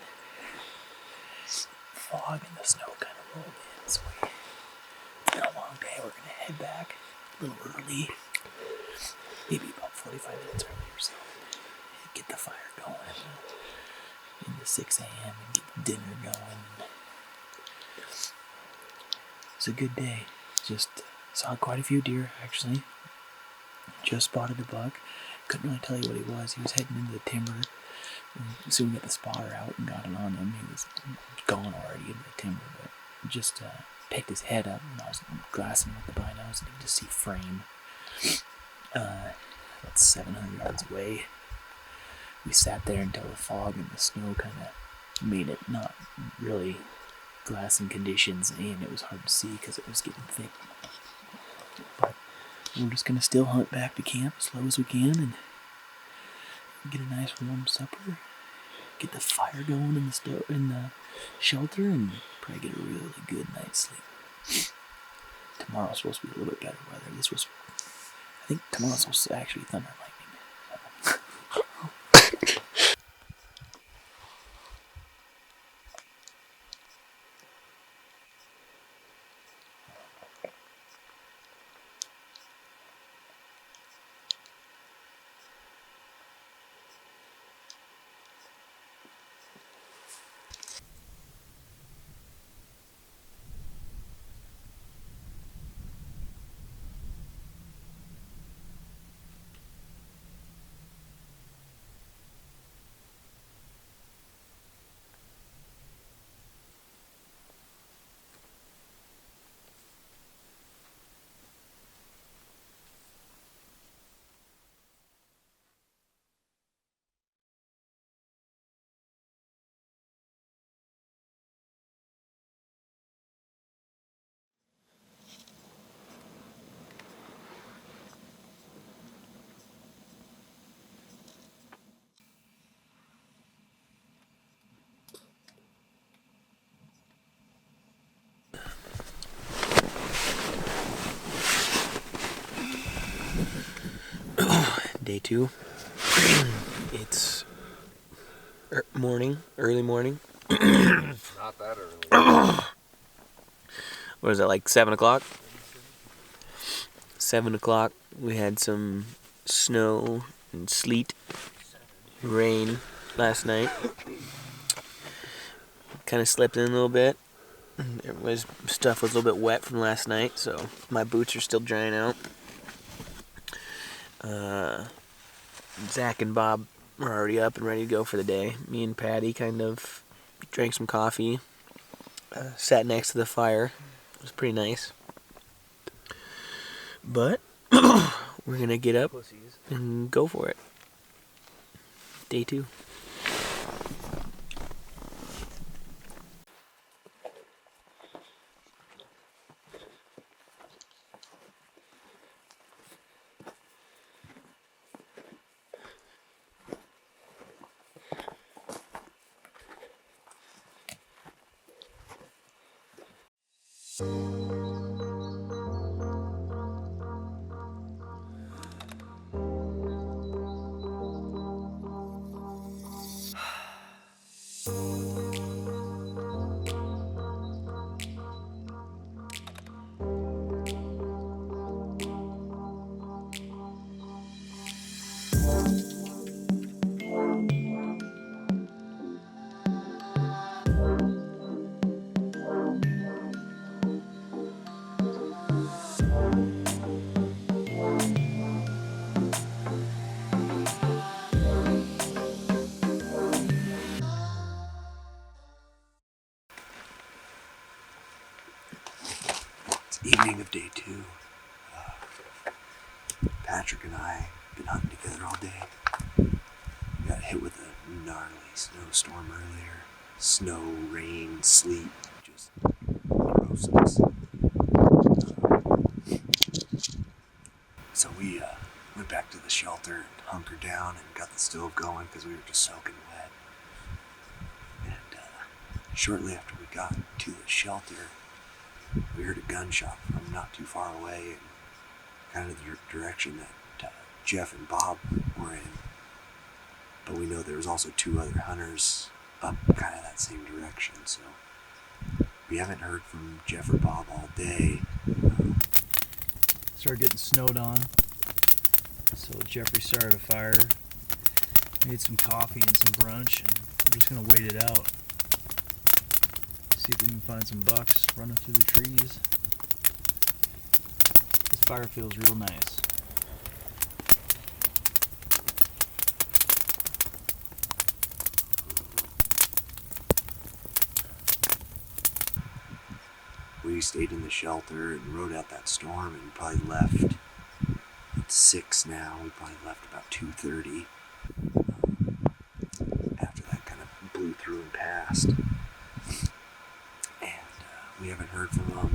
Fog and the snow kind of rolled in, so it's been a long day. We're gonna head back a little early, maybe about 45 minutes early or so. Get the fire going into 6 a.m. and get the dinner going. It's a good day. Just saw quite a few deer actually. Just spotted a buck. Couldn't really tell you what he was. He was heading into the timber. And soon we got the spotter out and got it on him. He was gone already into the timber, but just picked his head up, and I was glassing with the binos, and you could just see frame. About 700 yards away. We sat there until the fog and the snow kind of made it not really glassing conditions, and it was hard to see because it was getting thick. But we're just gonna still hunt back to camp as slow as we can and get a nice warm supper, get the fire going in the shelter, and probably get a really good night's sleep. Tomorrow's supposed to be a little bit better weather. I think tomorrow's supposed to actually thunder and lightning. Day 2. It's early morning. Not that early. What is it, like 7 o'clock? 7 o'clock. We had some snow and sleet, rain last night. Kind of slept in a little bit. Stuff was a little bit wet from last night, so my boots are still drying out. Zach and Bob were already up and ready to go for the day. Me and Patty kind of drank some coffee, sat next to the fire. It was pretty nice. But we're gonna get up and go for it. Day 2. Evening of day 2. Patrick and I have been hunting together all day. We got hit with a gnarly snowstorm earlier. Snow, rain, sleet, just grossness. So we went back to the shelter and hunkered down and got the stove going because we were just soaking wet. And shortly after we got to the shelter, we heard a gunshot from not too far away and kind of the direction that Jeff and Bob were in. But we know there was also 2 other hunters up kind of that same direction, so we haven't heard from Jeff or Bob all day. Started getting snowed on, so Jeffrey started a fire, made some coffee and some brunch, and we're just gonna wait it out. See if we can find some bucks running through the trees. This fire feels real nice. We stayed in the shelter and rode out that storm and probably left. It's 6 now. We probably left about 2:30 after that kind of blew through and passed. And we haven't heard from them.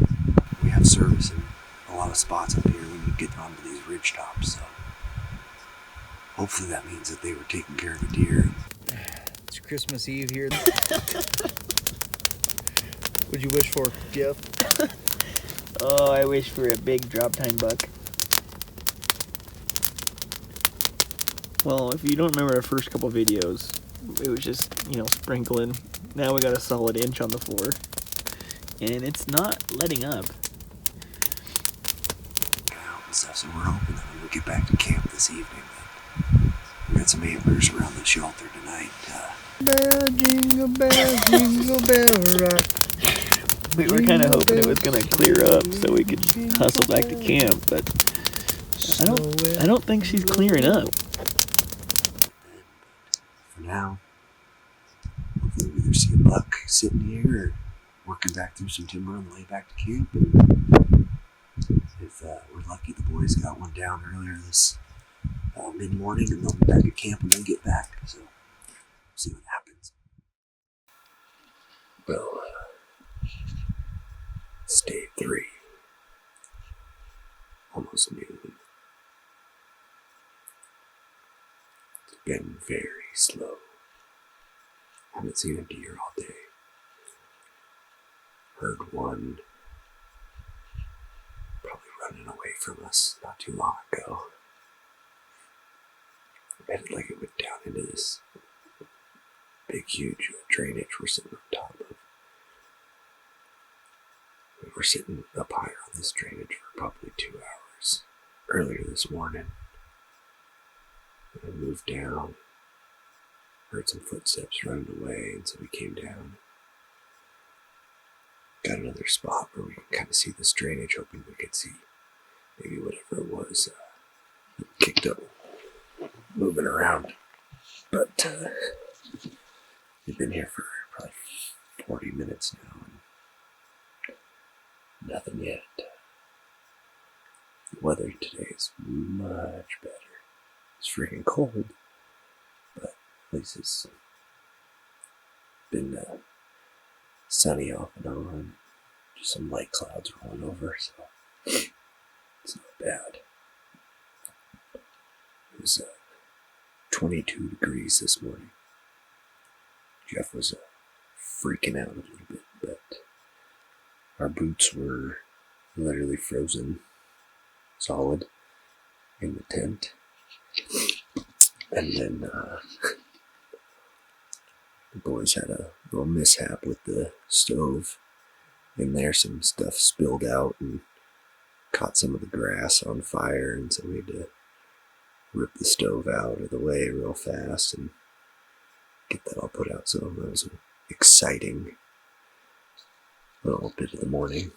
We have service in a lot of spots up here when you get onto these ridge tops, so hopefully that means that they were taking care of the deer. It's Christmas Eve here. What'd you wish for, Jeff? Oh, I wish for a big drop time buck. Well, if you don't remember our first couple videos, it was just, sprinkling. Now we got a solid inch on the floor. And it's not letting up. And stuff, so we're hoping that when we get back to camp this evening that we got some antlers around the shelter tonight. Bell, jingle bell, jingle bell rock. We were kind of hoping it was going to clear up so we could hustle back to camp, but I don't think she's clearing up. For now, hopefully we either see a buck sitting here or working back through some timber on the way back to camp. And if we're lucky, the boys got one down earlier this mid-morning, and they'll be back at camp when they get back. So we'll see what happens. Well, it's day 3. Almost noon. It's been very slow. Haven't seen a deer all day. Heard one probably running away from us not too long ago. Headed like it went down into this big, huge drainage we're sitting on top of. We were sitting up higher on this drainage for probably 2 hours earlier this morning. I moved down, heard some footsteps running away, and so we came down. Got another spot where we can kind of see this drainage, hoping we could see maybe whatever it was kicked up, moving around. But we've been here for probably 40 minutes now, and nothing yet. The weather today is much better. It's freaking cold, but at least it's been sunny off and on. Just some light clouds rolling over, so it's not bad. It was 22 degrees this morning. Jeff was freaking out a little bit, but our boots were literally frozen solid in the tent. And then the boys had a little mishap with the stove in there. Some stuff spilled out and caught some of the grass on fire, and so we had to rip the stove out of the way real fast and get that all put out. So that was an exciting little bit of the morning.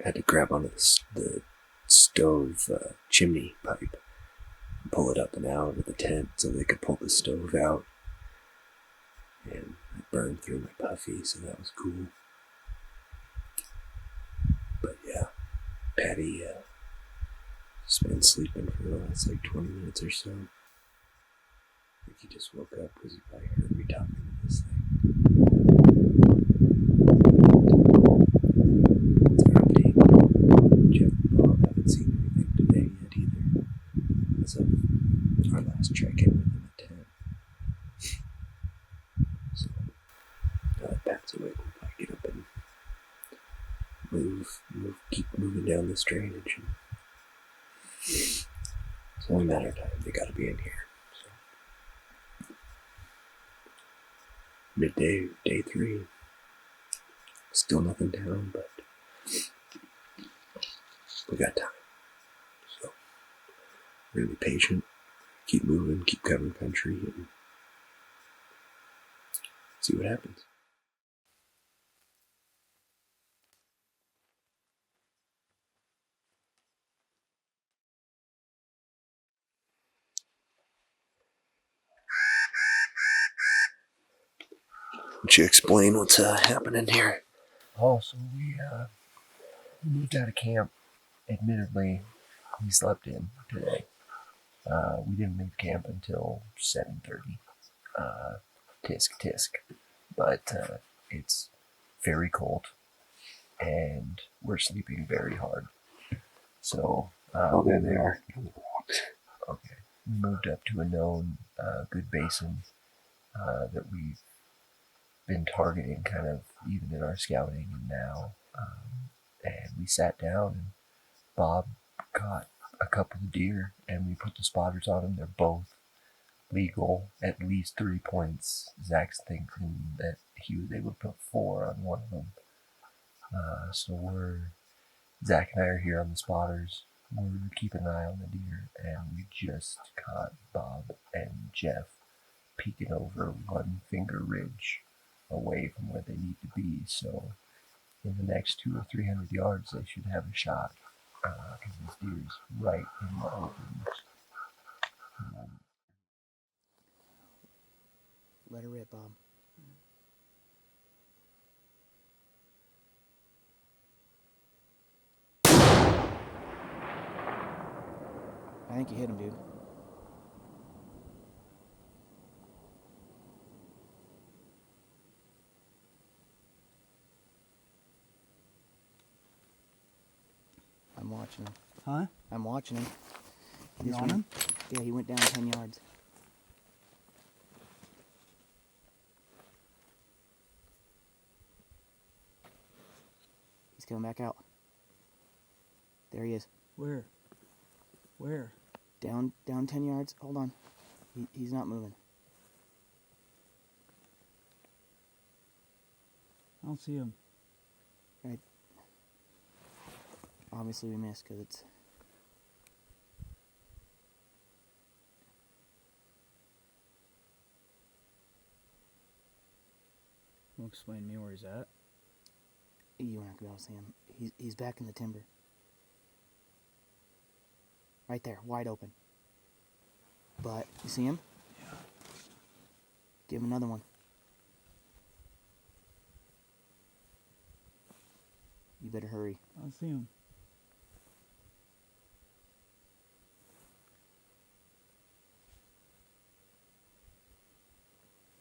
Had to grab onto the stove chimney pipe and pull it up and out of the tent so they could pull the stove out. And I burned through my puffy, so that was cool. Patty has been sleeping for the last like 20 minutes or so. I think he just woke up because he probably heard me talking to this thing. It's our update. Jeff and Bob haven't seen anything today yet either. As of our last check-in with them at 10. So, now that Pat's awake, we'll probably get up and keep moving down this drainage. And it's only a matter of time. They gotta be in here. So. Midday, day 3. Still nothing down, but we got time. So, we're gonna be patient, keep moving, keep covering country, and see what happens. Would you explain what's happening here? Oh, so we moved out of camp. Admittedly, we slept in today. We didn't leave camp until 7:30. Tisk. But it's very cold, and we're sleeping very hard. So, There they are. Okay. We moved up to a known good basin that we've been targeting kind of even in our scouting and now. And we sat down and Bob caught a couple of deer and we put the spotters on them. They're both legal, at least 3 points. Zach's thinking that he was able to put 4 on one of them. So Zach and I are here on the spotters. We're keeping an eye on the deer, and we just caught Bob and Jeff peeking over one finger ridge away from where they need to be. So in the next 200 or 300 yards, they should have a shot because this deer's right in the open. Let her rip, Bob. I think you hit him, dude. I'm watching him. Huh? I'm watching him. You on him? Yeah, he went down 10 yards. He's coming back out. There he is. Where? Where? Down 10 yards. Hold on. He's not moving. I don't see him. Right. Obviously we missed because it's... Will you explain to me where he's at? You're not going to be able to see him. He's back in the timber. Right there, wide open. But, you see him? Yeah. Give him another one. You better hurry. I don't see him.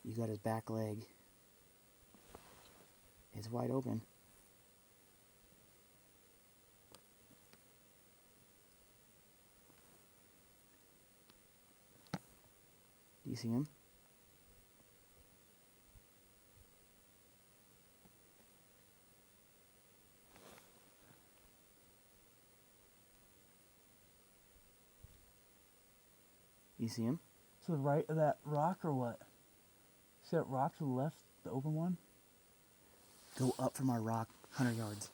You got his back leg. It's wide open. Do you see him? You see him? To the right of that rock or what? See that rock to the left, the open one? Go up from our rock, 100 yards.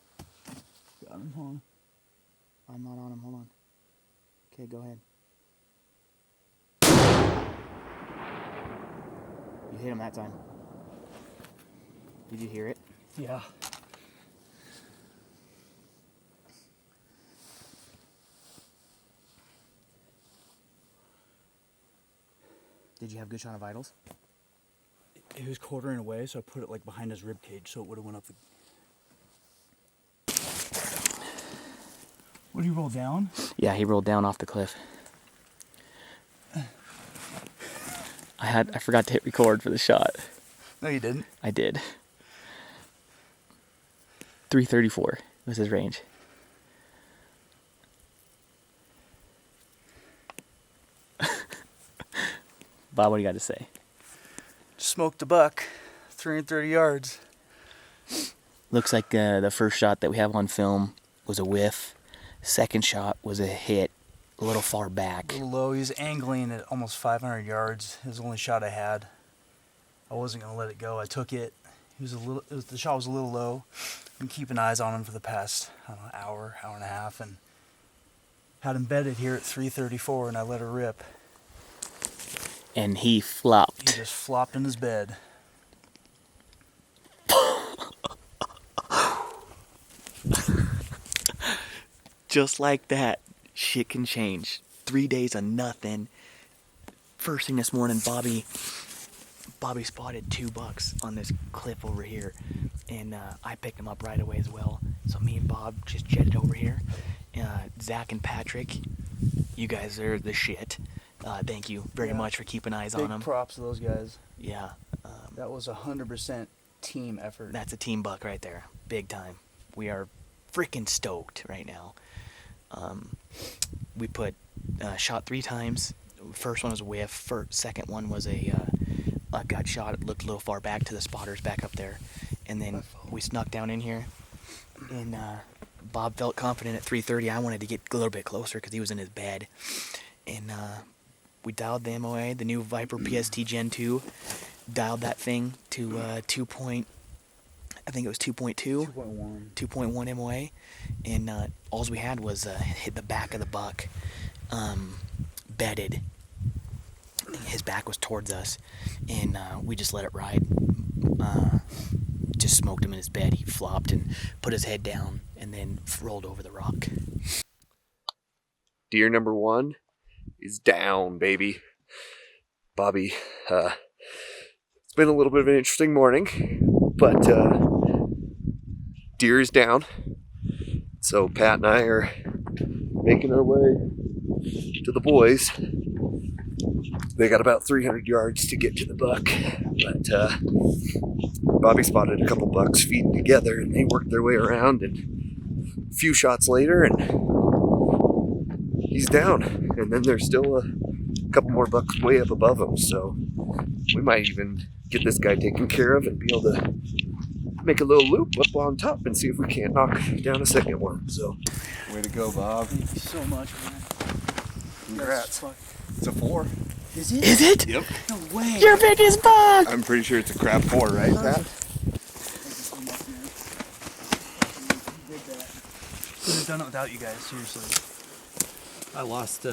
Got him, hold on. I'm not on him, hold on. Okay, go ahead. You hit him that time. Did you hear it? Yeah. Did you have good shot of vitals? He was quartering away, so I put it like behind his rib cage so it would have went up the... What did he roll down? Yeah, he rolled down off the cliff. I forgot to hit record for the shot. No, you didn't. I did. 334 was his range. Bob, what do you got to say? Smoked a buck, 330 yards. Looks like the first shot that we have on film was a whiff. Second shot was a hit, a little far back. A little low. He was angling at almost 500 yards. It was the only shot I had. I wasn't gonna let it go. I took it. The shot was a little low. Been keeping eyes on him for the past, I don't know, hour and a half, and had him bedded here at 334, and I let her rip. And he flopped. He just flopped in his bed. Just like that, shit can change. 3 days of nothing. First thing this morning, Bobby spotted 2 bucks on this cliff over here, and I picked them up right away as well. So me and Bob just jetted over here. Zach and Patrick, you guys are the shit. Thank you very much for keeping eyes on them. Big props to those guys. Yeah. That was 100% team effort. That's a team buck right there. Big time. We are freaking stoked right now. We put shot 3 times. First one was a whiff. Second one was a gut shot. It looked a little far back to the spotters back up there. And then we snuck down in here. And Bob felt confident at 330. I wanted to get a little bit closer because he was in his bed. And we dialed the MOA, the new Viper PST Gen 2. Dialed that thing to I think it was 2.2. 2.1 MOA. And all we had was hit the back of the buck, bedded. His back was towards us, and we just let it ride. Just smoked him in his bed. He flopped and put his head down and then rolled over the rock. Deer number 1 is down, baby. Bobby, it's been a little bit of an interesting morning, but deer is down. So Pat and I are making our way to the boys. They got about 300 yards to get to the buck, but Bobby spotted a couple bucks feeding together, and they worked their way around, and a few shots later, and he's down. And then there's still a couple more bucks way up above him, so we might even get this guy taken care of and be able to make a little loop up on top and see if we can't knock down a second one. So, Way to go, Bob. Thank you so much, man. Congrats. It's a 4. Is it? Is it? Yep. No way. Your biggest buck! I'm pretty sure it's a crab 4, right, Pat? Couldn't have done it without you guys, seriously. I lost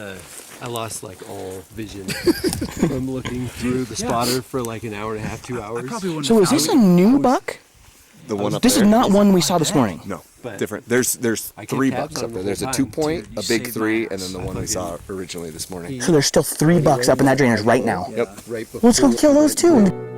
like all vision from looking through the spotter for like an hour and a half, 2 hours. So is this a new buck? the one up This there. is not one we saw this morning. No, But different. There's I kept 3 tabs bucks on up him there. the There's a whole 2 time. point, Dude, a you big saved 3, my and ass. then the one we saw originally this morning. So there's still 3 bucks up in that drainage right now. Yep. Right before Let's go kill those too.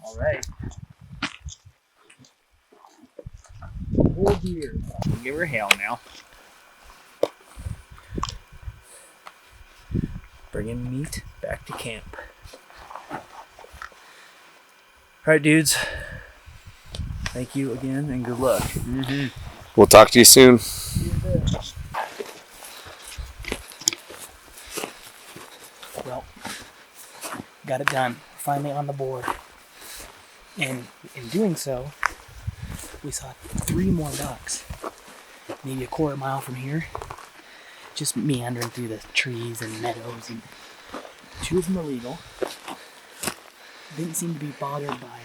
All right. Whole deer. Give her hell now. Bringing meat back to camp. All right, dudes. Thank you again, and good luck. We'll talk to you soon. Well, got it done. Finally on the board. And in doing so, we saw 3 more bucks. Maybe a quarter mile from here. Just meandering through the trees and meadows. And 2 of them illegal. Didn't seem to be bothered by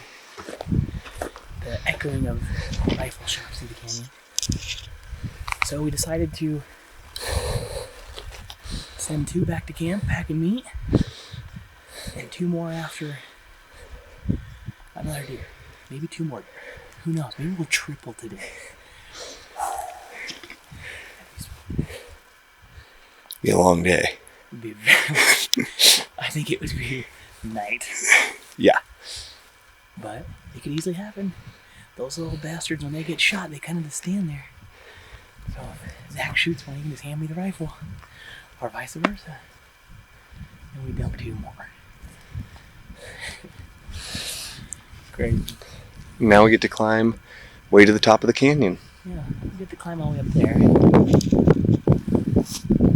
the echoing of rifle shots through the canyon. So we decided to send 2 back to camp, packing meat, and 2 more after another deer. Maybe 2 more deer. Who knows? Maybe we'll triple today. Be a long day. I think it would be night. Yeah. But it could easily happen. Those little bastards, when they get shot, they kind of just stand there. So if Zach shoots one, he can just hand me the rifle. Or vice versa. And we dump 2 more. Great. Now we get to climb way to the top of the canyon. Yeah, we get to climb all the way up there. And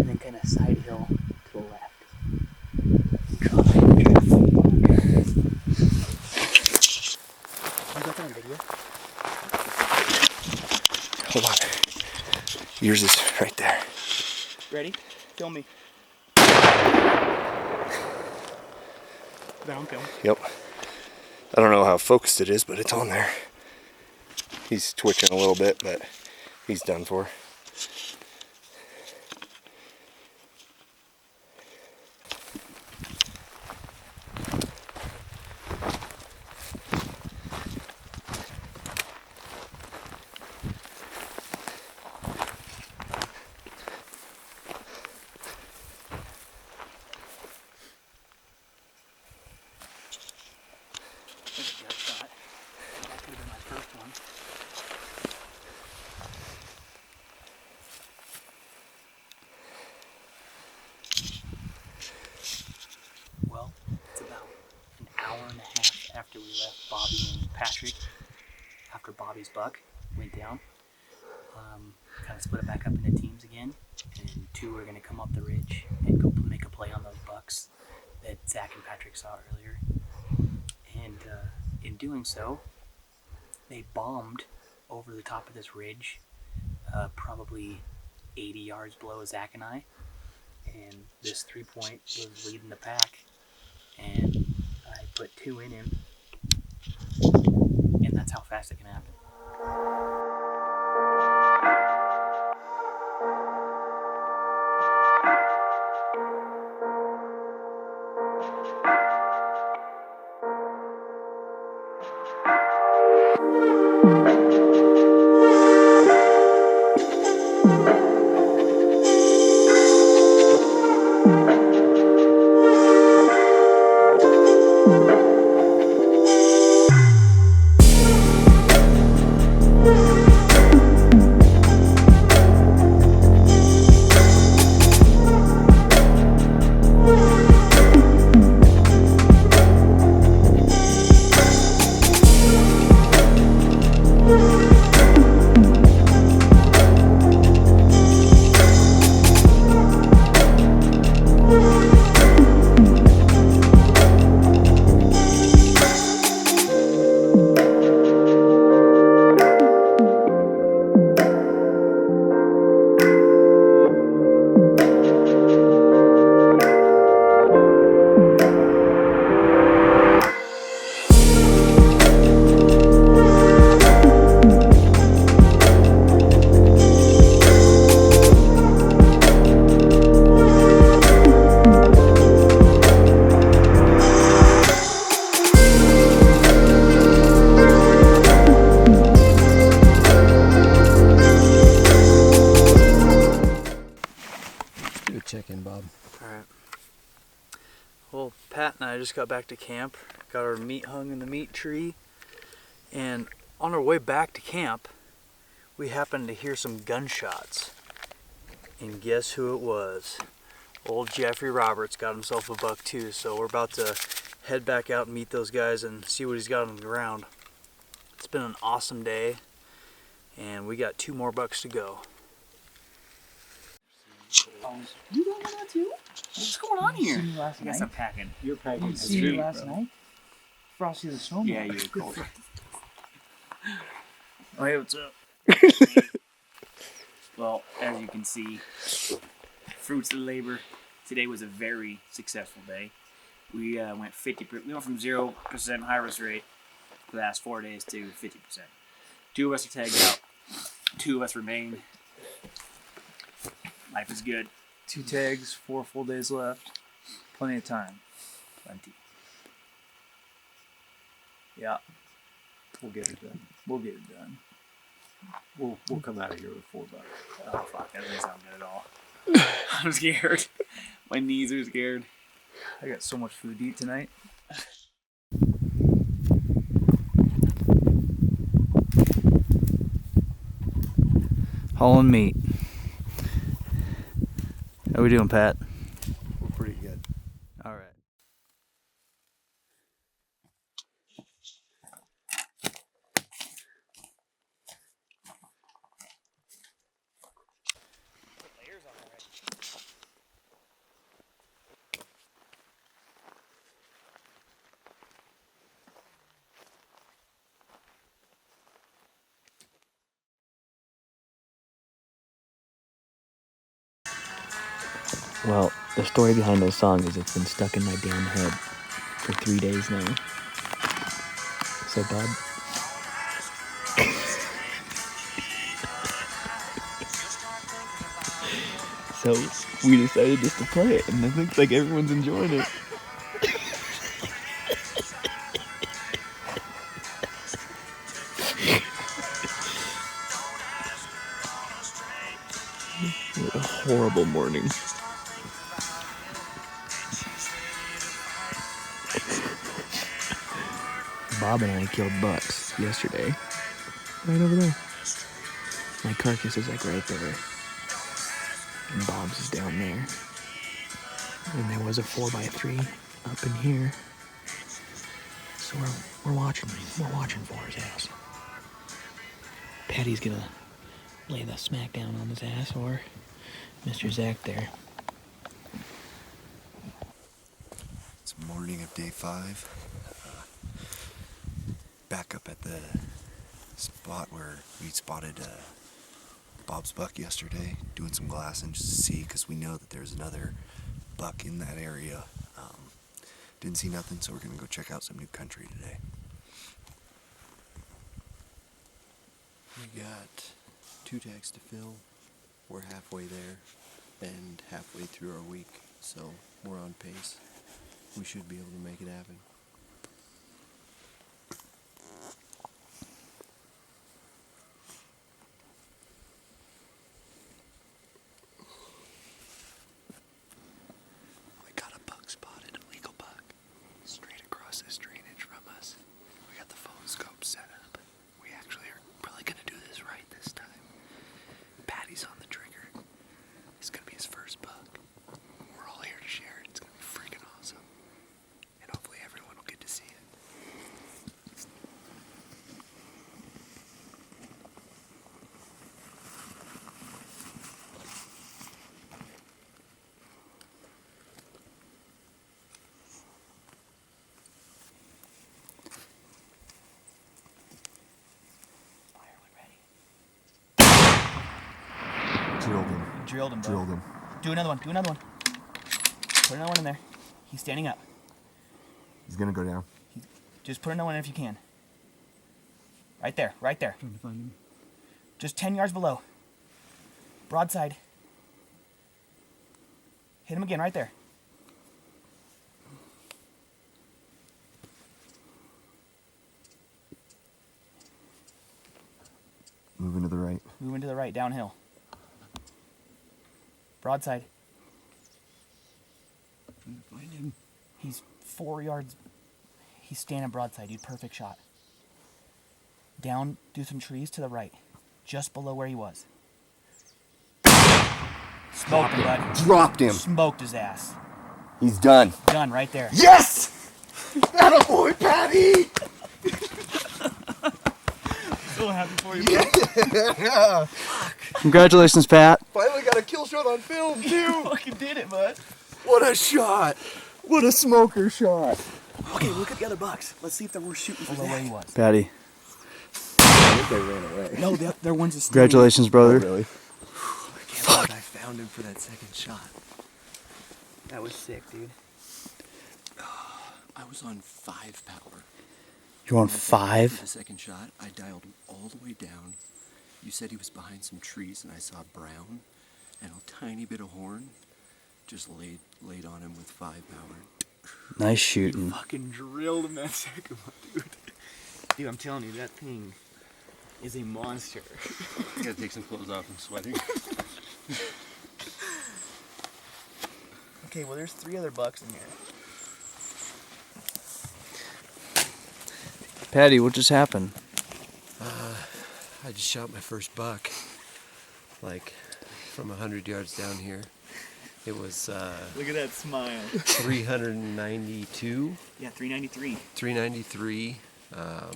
then kind of side hill to the left. You got that on video? Hold on. Yours is right there. Ready? Film me. That on film? Yep. I don't know how focused it is, but it's on there. He's twitching a little bit, but he's done for. Well, it's about an hour and a half after we left Bobby and Patrick, after Bobby's buck went down. Kind of split it back up into teams again, and 2 are going to come up the ridge and go make a play on those bucks that Zach and Patrick saw earlier. And in doing so, they bombed over the top of this ridge, probably 80 yards below Zach and I. And this 3-point was leading the pack, and I put 2 in him, and that's how fast it can happen. Woo! back in, Bob. All right. Well, Pat and I just got back to camp, got our meat hung in the meat tree, and on our way back to camp, we happened to hear some gunshots. And guess who it was? Old Jeffrey Roberts got himself a buck too, so we're about to head back out and meet those guys and see what he's got on the ground. It's been an awesome day, and we got 2 more bucks to go. You don't know that too? What's going on here? I guess I'm packing. You're packing. You see me last night? Frosty the Snowman. Yeah, you were cold. Oh, hey, what's up? Well, as you can see, fruits of the labor. Today was a very successful day. We went 50%. We went from 0% harvest rate for the last 4 days to 50%. 2 of us are tagged out. 2 of us remain. Life is good. 2 tags, 4 full days left. Plenty of time. Plenty. Yeah, We'll get it done. we'll get it done. We'll come out of here with $4. Oh, fuck. That doesn't sound good at all. I'm scared. My knees are scared. I got so much food to eat tonight. Hauling meat. How we doing, Pat? We're pretty good. All right. Well, the story behind this song is it's been stuck in my damn head for 3 days now. So, Bob. So, we decided just to play it, and it looks like everyone's enjoying it. What a horrible morning. Bob and I killed bucks yesterday. Right over there. My carcass is like right there. And Bob's is down there. And there was a 4x3 up in here. So we're watching for his ass. Patty's gonna lay the smack down on his ass, or Mr. Zach there. It's morning of day 5. Back up at the spot where we spotted Bob's buck yesterday, doing some glassing just to see, because we know that there's another buck in that area. Didn't see nothing, so we're gonna go check out some new country today. We got 2 tags to fill. We're halfway there and halfway through our week, so we're on pace. We should be able to make it happen. We got a buck spotted, a legal buck, straight across this drainage from us. We got the phone scope set up. We actually are probably gonna do this right this time. Patty's on the trigger. It's gonna be his first buck. We're all here to share it. It's gonna be freaking awesome. And hopefully everyone will get to see it. Drilled him. Drilled him, bro. Drilled him. Do another one. Put another one in there. He's standing up. He's gonna go down. Just put another one in if you can. Right there. Trying to find him. Just 10 yards below. Broadside. Hit him again right there. Moving to the right. Moving to the right, downhill. Broadside. Find him. He's 4 yards. He's standing broadside, dude. Perfect shot. Down through some trees to the right, just below where he was. Smoked him, bud. Dropped him. Smoked his ass. He's done. Done right there. Yes! Attaboy, Patty! So happy for you, bro. Yeah! Congratulations, Pat. Finally got a kill shot on film, too! Fucking did it, bud. What a shot! What a smoker shot! Okay, look at the other bucks. Let's see if they're worth shooting below where he was. Patty, I think they ran away. No, they're ones that. congratulations, brother. Really? Fuck! I found him for that second shot. That was sick, dude. I was on 5 power. You're on For 5? the second shot, I dialed him all the way down. You said he was behind some trees, and I saw brown and a tiny bit of horn. Just laid on him with 5 power. Nice shooting. Fucking drilled him that second one, dude. Dude, I'm telling you, that thing is a monster. I gotta take some clothes off. I'm sweating. Okay, well, there's 3 other bucks in here. Patty, what just happened? I just shot my first buck, like from 100 yards down here. It was Look at that smile. 392, Yeah, 393. 393. You I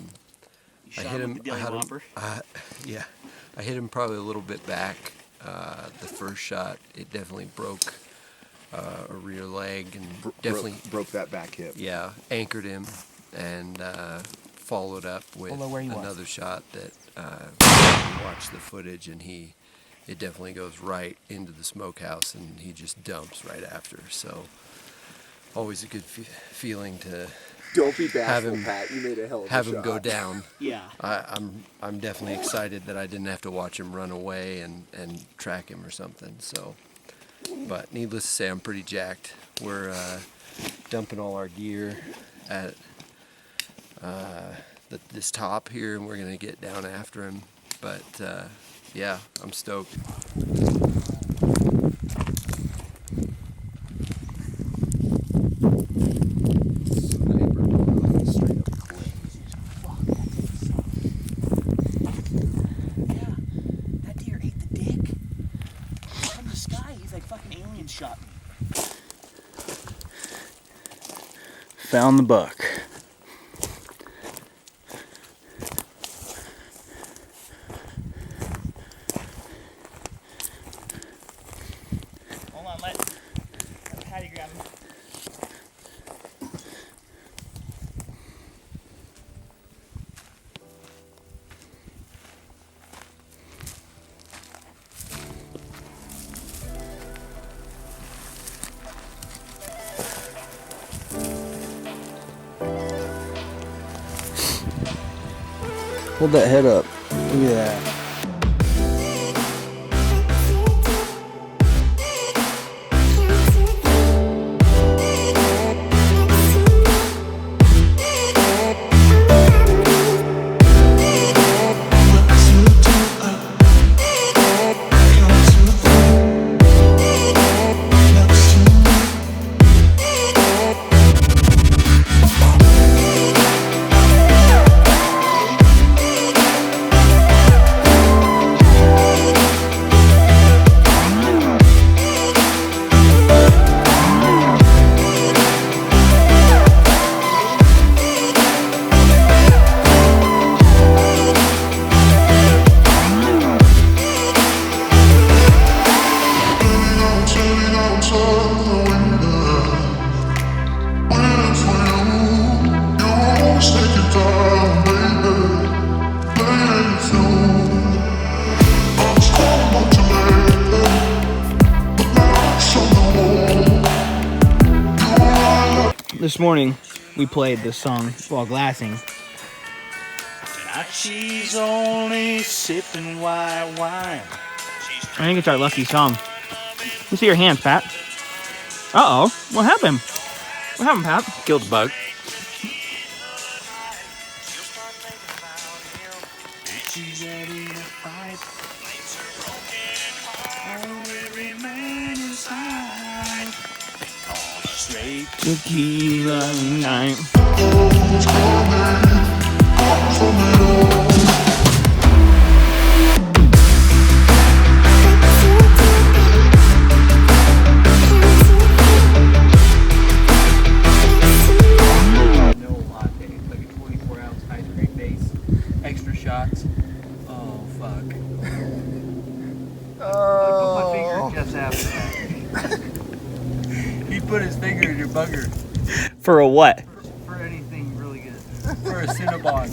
shot hit him him. with the I Dilly had him. Whopper. Yeah, I hit him probably a little bit back. The first shot, it definitely broke a rear leg and definitely broke that back hip. Yeah, anchored him and followed up with Below where he was. another shot that watched the footage, and it definitely goes right into the smokehouse, and he just dumps right after. So always a good feeling to Don't be bashful, him- Pat. You made a hell of a have shot. him go down. Yeah. I'm definitely excited that I didn't have to watch him run away and track him or something. So, but needless to say, I'm pretty jacked. We're dumping all our gear at this top here, and we're gonna get down after him. But yeah, I'm stoked. Yeah, that deer ate the dick. From the sky, he's like fucking alien shot me. Found the buck. Hold on, let Patty grab him. Hold that head up. Look at that. This morning, we played this song while glassing. Tonight she's only sipping white wine. I think it's our lucky song. Let me see your hands, Pat. Uh-oh. What happened? What happened, Pat? Killed the bug. She's ready to fight. All every man inside. Tequila night. Vanilla latte, like a 24-ounce ice cream base, extra shots. Oh fuck! I put my finger in Jeff's ass. He put his finger in your bugger. For a what? For anything really good. For a Cinnabon.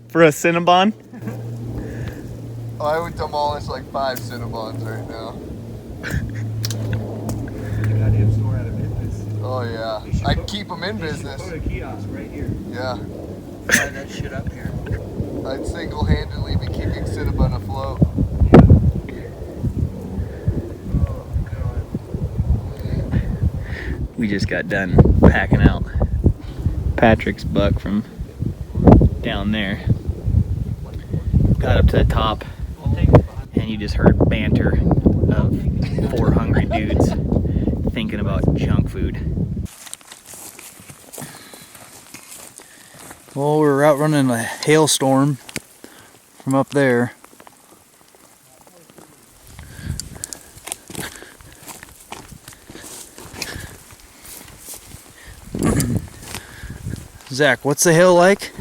For a Cinnabon? Oh, I would demolish like 5 Cinnabons right now. Goddamn store out of business. Oh yeah, I'd keep them in business. Put a kiosk right here. Yeah, Fly that shit up here. I'd single-handedly be keeping Cinnabon afloat. We just got done packing out Patrick's buck from down there. Got up to the top, and you just heard banter of 4 hungry dudes thinking about junk food. Well, we're outrunning a hailstorm from up there. Zach, what's the hail like?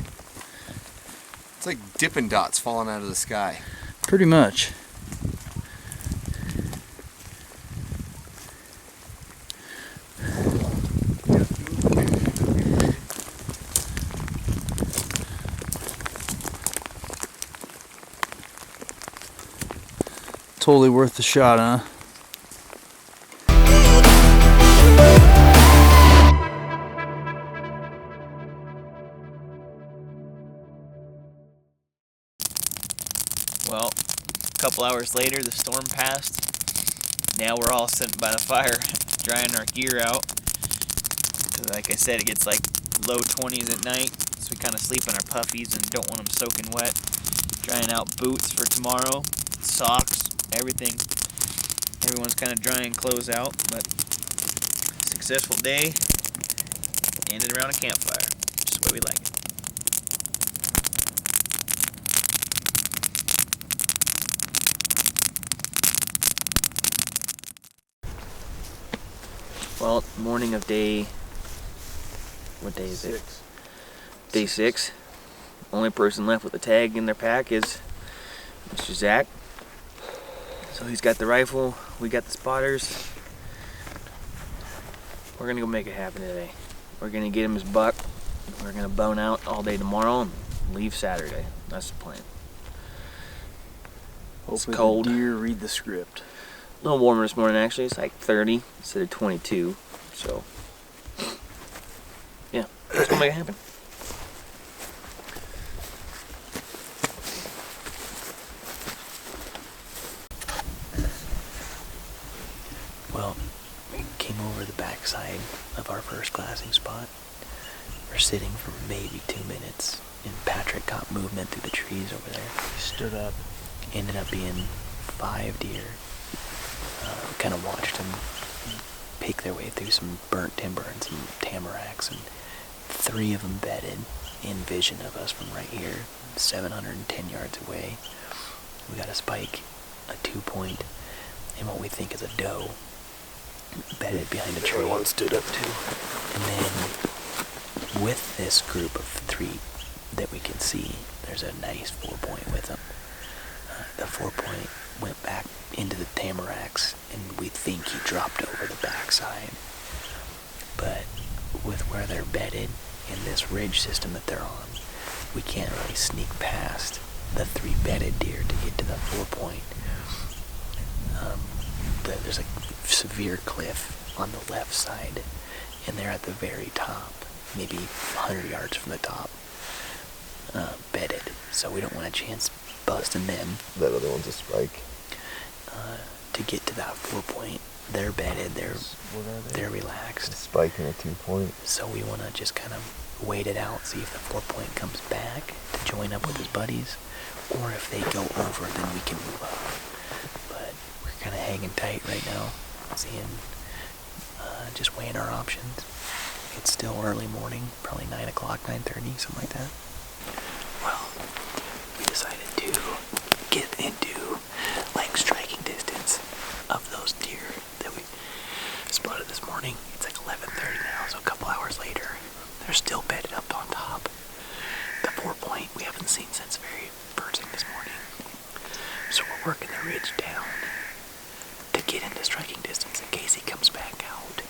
It's like Dippin' Dots falling out of the sky. Pretty much. Totally worth the shot, huh? Well, a couple hours later, the storm passed. Now we're all sitting by the fire, drying our gear out. Like I said, it gets like low 20s at night, so we kind of sleep in our puffies and don't want them soaking wet. Drying out boots for tomorrow, socks, everything. Everyone's kind of drying clothes out, but successful day. Ended around a campfire, just the way we like it. Well, morning of day, what day is it? Day 6. Only person left with a tag in their pack is Mr. Zach. So he's got the rifle, we got the spotters. We're gonna go make it happen today. We're gonna get him his buck. We're gonna bone out all day tomorrow and leave Saturday. That's the plan. It's cold. Deer read the script. A little warmer this morning actually. It's like 30 instead of 22. So yeah, let's go make it happen. Well, we came over the backside of our first glassing spot. We're sitting for maybe 2 minutes, and Patrick got movement through the trees over there. He stood up. Ended up being 5 deer. We kind of watched them pick their way through some burnt timber and some tamaracks, and 3 of them bedded in vision of us from right here, 710 yards away. We got a spike, a 2-point, and what we think is a doe bedded behind a tree. Everyone stood up too. And then with this group of 3 that we can see, there's a nice 4-point with them. The 4-point went back into the tamaracks, and we think he dropped over the backside. But with where they're bedded in this ridge system that they're on, we can't really sneak past the 3 bedded deer to get to the 4-point. There's a severe cliff on the left side, and they're at the very top, maybe 100 yards from the top, bedded. So we don't want a chance busting them. That other one's a spike. To get to that 4-point, they're bedded, they're relaxed. A spike and a 2-point. So we want to just kind of wait it out, see if the 4-point comes back to join up with his buddies, or if they go over, then we can move up. But we're kind of hanging tight right now, seeing just weighing our options. It's still early morning, probably 9 o'clock, 9:30, something like that. Well, we decided to get into like striking distance of those deer that we spotted this morning. It's like 11:30 now, so a couple hours later, they're still bedded up on top. The 4-point we haven't seen since very first thing this morning. So we're working the ridge down to get into striking distance in case he comes back out.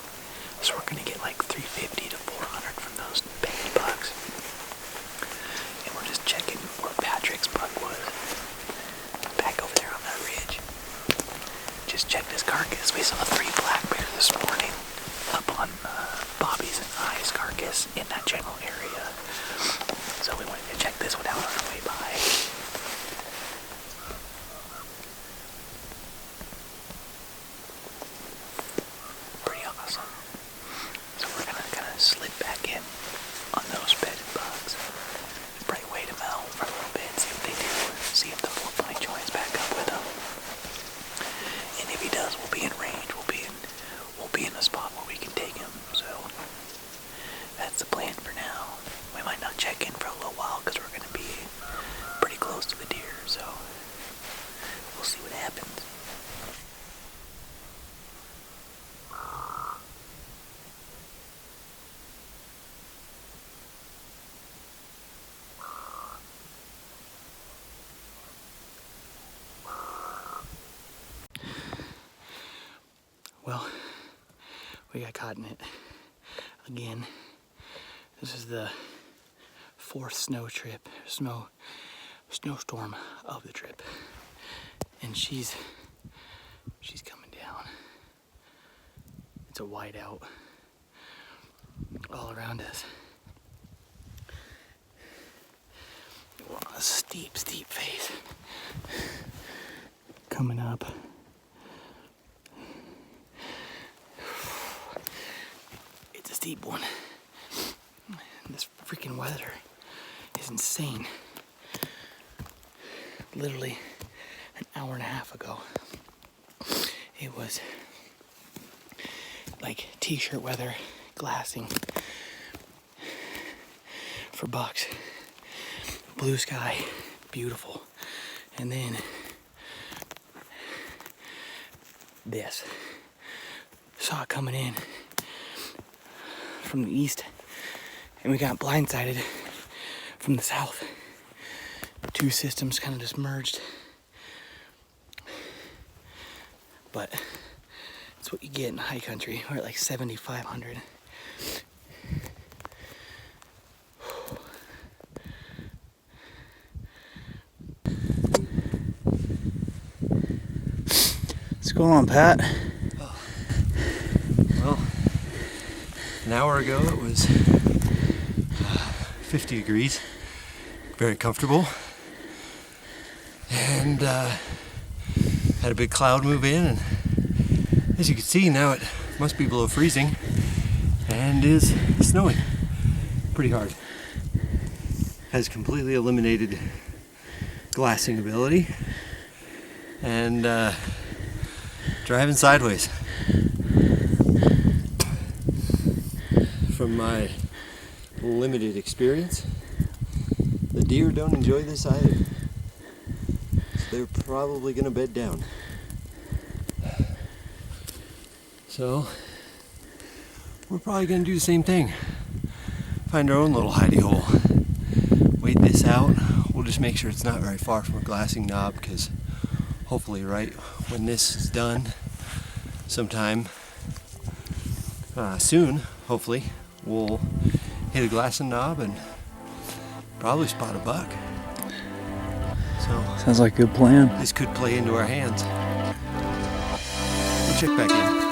So we're gonna get like 350 to 400 from those bedded bucks. And we're just checking where Patrick's buck was. Back over there on that ridge. Just checked his carcass. We saw 3 black bears this morning up on Bobby's and I's carcass in that general area. So we wanted to check this one out on our way by. Pretty awesome. So we're gonna kind of slip back in on those bedded bugs. Probably wait them out for a little bit, see what they do, see if the 4-point joins back up with them. And if he does, we'll be in range. We'll be in a spot where we can take him. So that's the plan for now. We might not check in for a little while because we're gonna be pretty close to the deer. So we'll see what happens. Well, we got caught in it again. This is the 4th snowstorm of the trip, and she's coming down. It's a whiteout all around us. We're on a steep face coming up. It's a steep one. This freaking weather is insane. Literally an hour and a half ago, it was like t-shirt weather, glassing for bucks, blue sky, beautiful, and then this. Saw it coming in from the east, and we got blindsided from the south. 2 systems kind of just merged. But it's what you get in high country. We're at like 7,500. What's going on, Pat? Well, an hour ago it was 50 degrees, very comfortable, and had a big cloud move in, and as you can see now it must be below freezing and is snowing pretty hard. Has completely eliminated glassing ability, and driving sideways. From my limited experience, the deer don't enjoy this either. So they're probably gonna bed down. So we're probably gonna do the same thing. Find our own little hidey hole. Wait this out. We'll just make sure it's not very far from a glassing knob, because hopefully right when this is done, sometime soon, hopefully, we'll hit a glassing knob and probably spot a buck. So Sounds like a good plan. this could play into our hands. We'll check back in.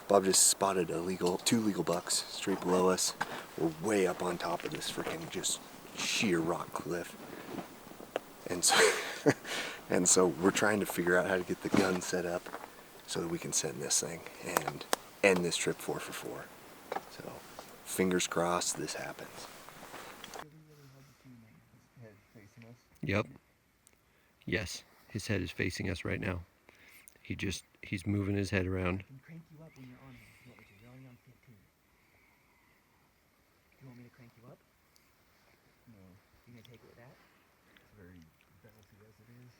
Bob just spotted two legal bucks straight below us. We're way up on top of this freaking just sheer rock cliff. And so, and so we're trying to figure out how to get the gun set up so that we can send this thing and end this trip 4 for 4. So, fingers crossed this happens. Yep. Yes, his head is facing us right now. He's moving his head around. Crank you up when you're on him. You want me to? You're only on 15. You want me to crank you up? No. You gonna take it with that? It's very bouncy as it is.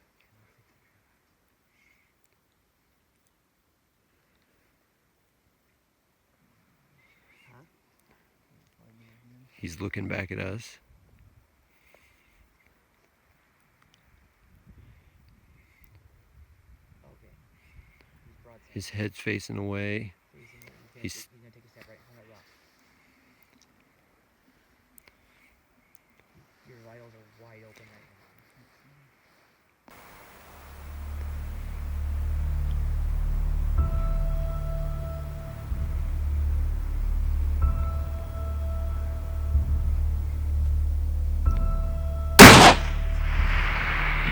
Huh? He's looking back at us. Okay. His head's facing away. He's gonna take a step right on that rock. Your vitals are wide open right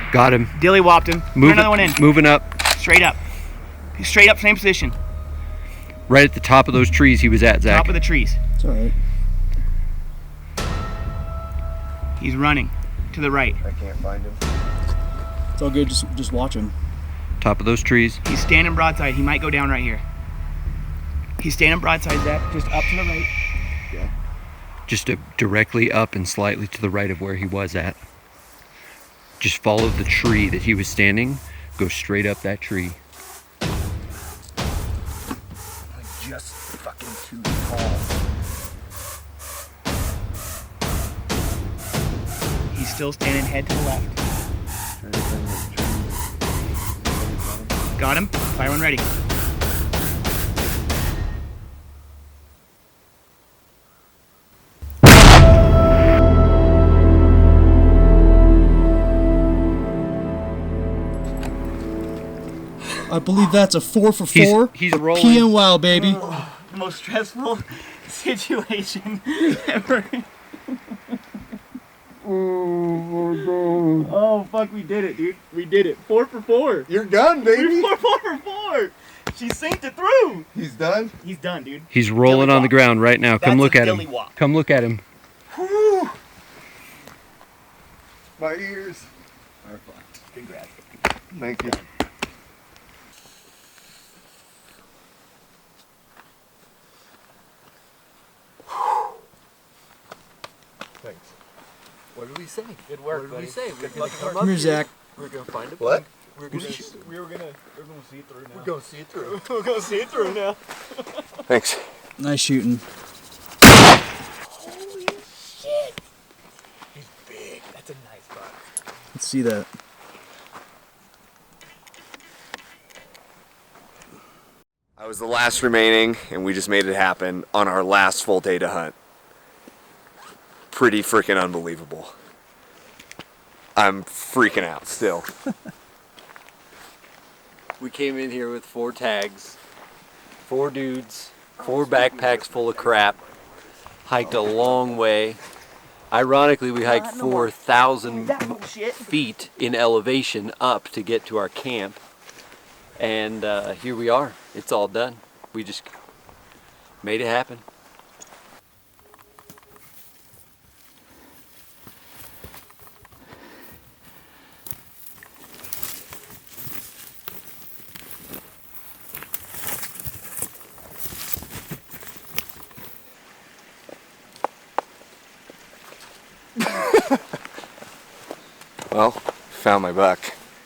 now. Got him. Dilly whopped him. Put another one in. Moving up. Straight up. Straight up, same position. Right at the top of those trees he was at, Zach. Top of the trees. It's alright. He's running to the right. I can't find him. It's all good, just watch him. Top of those trees. He's standing broadside. He might go down right here. He's standing broadside, Zach. Just up to the right. Yeah. Just directly up and slightly to the right of where he was at. Just follow the tree that he was standing. Go straight up that tree. Just fucking too tall. He's still standing head to the left. Got him. Fire one ready. I believe that's a 4 for 4. He's rolling. PNWild, baby. The most stressful situation ever. Oh fuck, we did it, dude. We did it. 4 for 4. You're done, baby. 4 for 4. She synced it through. He's done. He's done, dude. He's rolling Dilly on the walk. ground right now. Come That's look a at dilly him. walk. Come look at him. Whew. My ears are fucked. Congrats. Thank you. Thanks. What did we say? Good work, What did buddy. we say? Good We're gonna fucking come work. Come here, Zach. We're gonna find him. What? We're gonna We were gonna see it through now. We're gonna see it through. We're gonna see it through now. Thanks. Nice shooting. Holy shit. He's big. That's a nice buck. Let's see that. I was the last remaining, and we just made it happen on our last full day to hunt. Pretty freaking unbelievable. I'm freaking out still. We came in here with 4 tags, 4 dudes, 4 backpacks full of crap, hiked a long way. Ironically, we hiked 4,000 feet in elevation up to get to our camp. And here we are. It's all done. We just made it happen. Well, found my buck.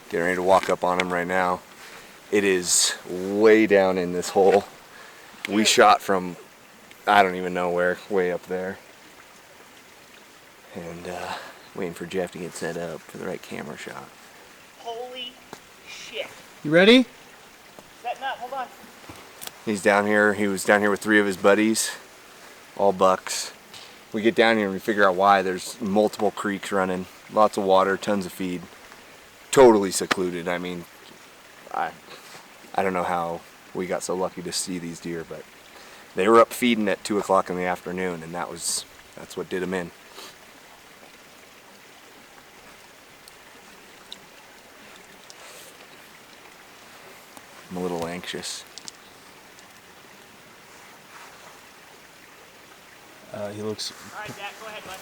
Getting ready to walk up on him right now. It is way down in this hole. We shot from, I don't even know where, way up there. And waiting for Jeff to get set up for the right camera shot. Holy shit. You ready? Setting up, hold on. He's down here. He was down here with 3 of his buddies, all bucks. We get down here and we figure out why. There's multiple creeks running, lots of water, tons of feed. Totally secluded. I mean, I don't know how we got so lucky to see these deer, but they were up feeding at 2 o'clock in the afternoon, and that's what did them in. I'm a little anxious. He looks. All right, Jack, go ahead, bud.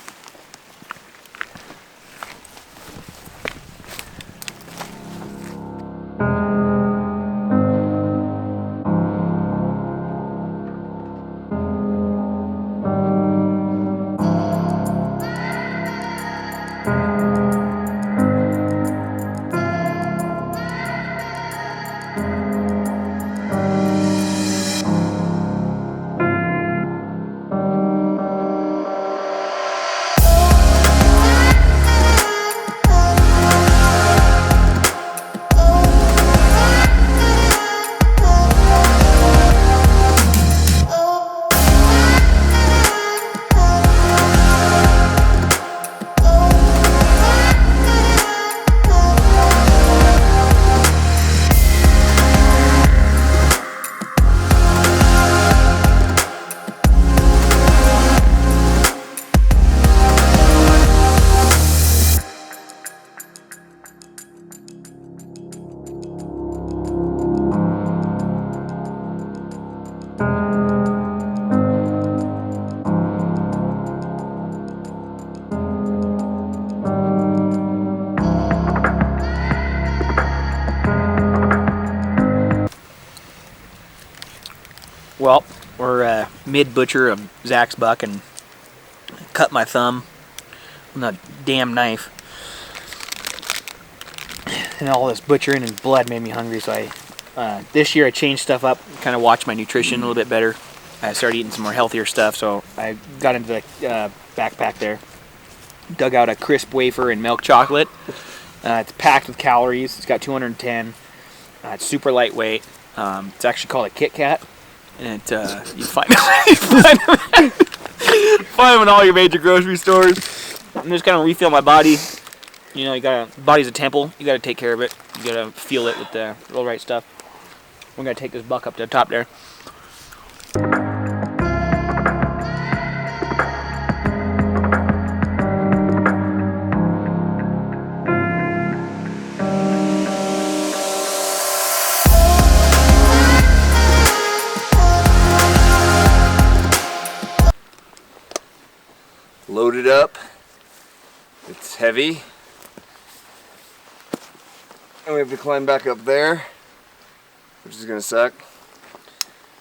Well, we're mid-butcher of Zach's buck and cut my thumb with a damn knife. And all this butchering and blood made me hungry, so this year I changed stuff up, kind of watched my nutrition a little bit better. I started eating some more healthier stuff, so I got into the backpack there. Dug out a crisp wafer and milk chocolate. It's packed with calories. It's got 210. It's super lightweight. It's actually called a Kit Kat. And you find them in all your major grocery stores. I'm just gonna refill my body. You know, body's a temple. You gotta take care of it. You gotta fuel it with the all right stuff. We're gonna take this buck up to the top there. Loaded up. It's heavy. And we have to climb back up there, which is gonna suck.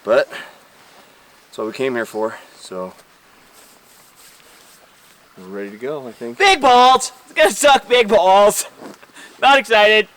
But that's what we came here for, so we're ready to go, I think. Big balls! It's gonna suck, big balls! Not excited.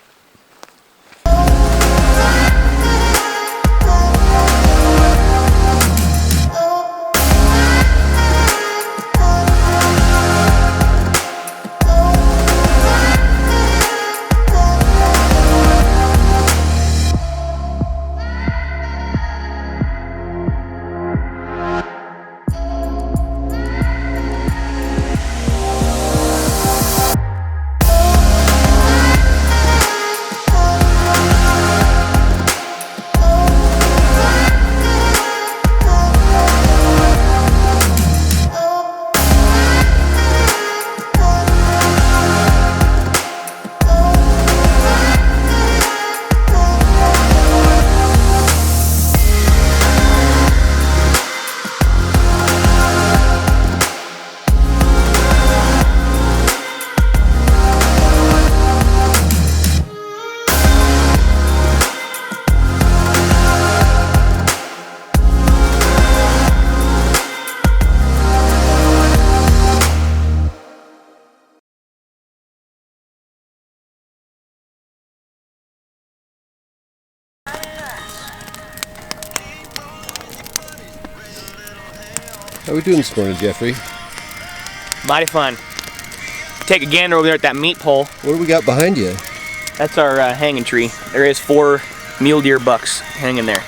How are we doing this morning, Jeffrey? Mighty fun. Take a gander over there at that meat pole. What do we got behind you? That's our hanging tree. There is 4 mule deer bucks hanging there.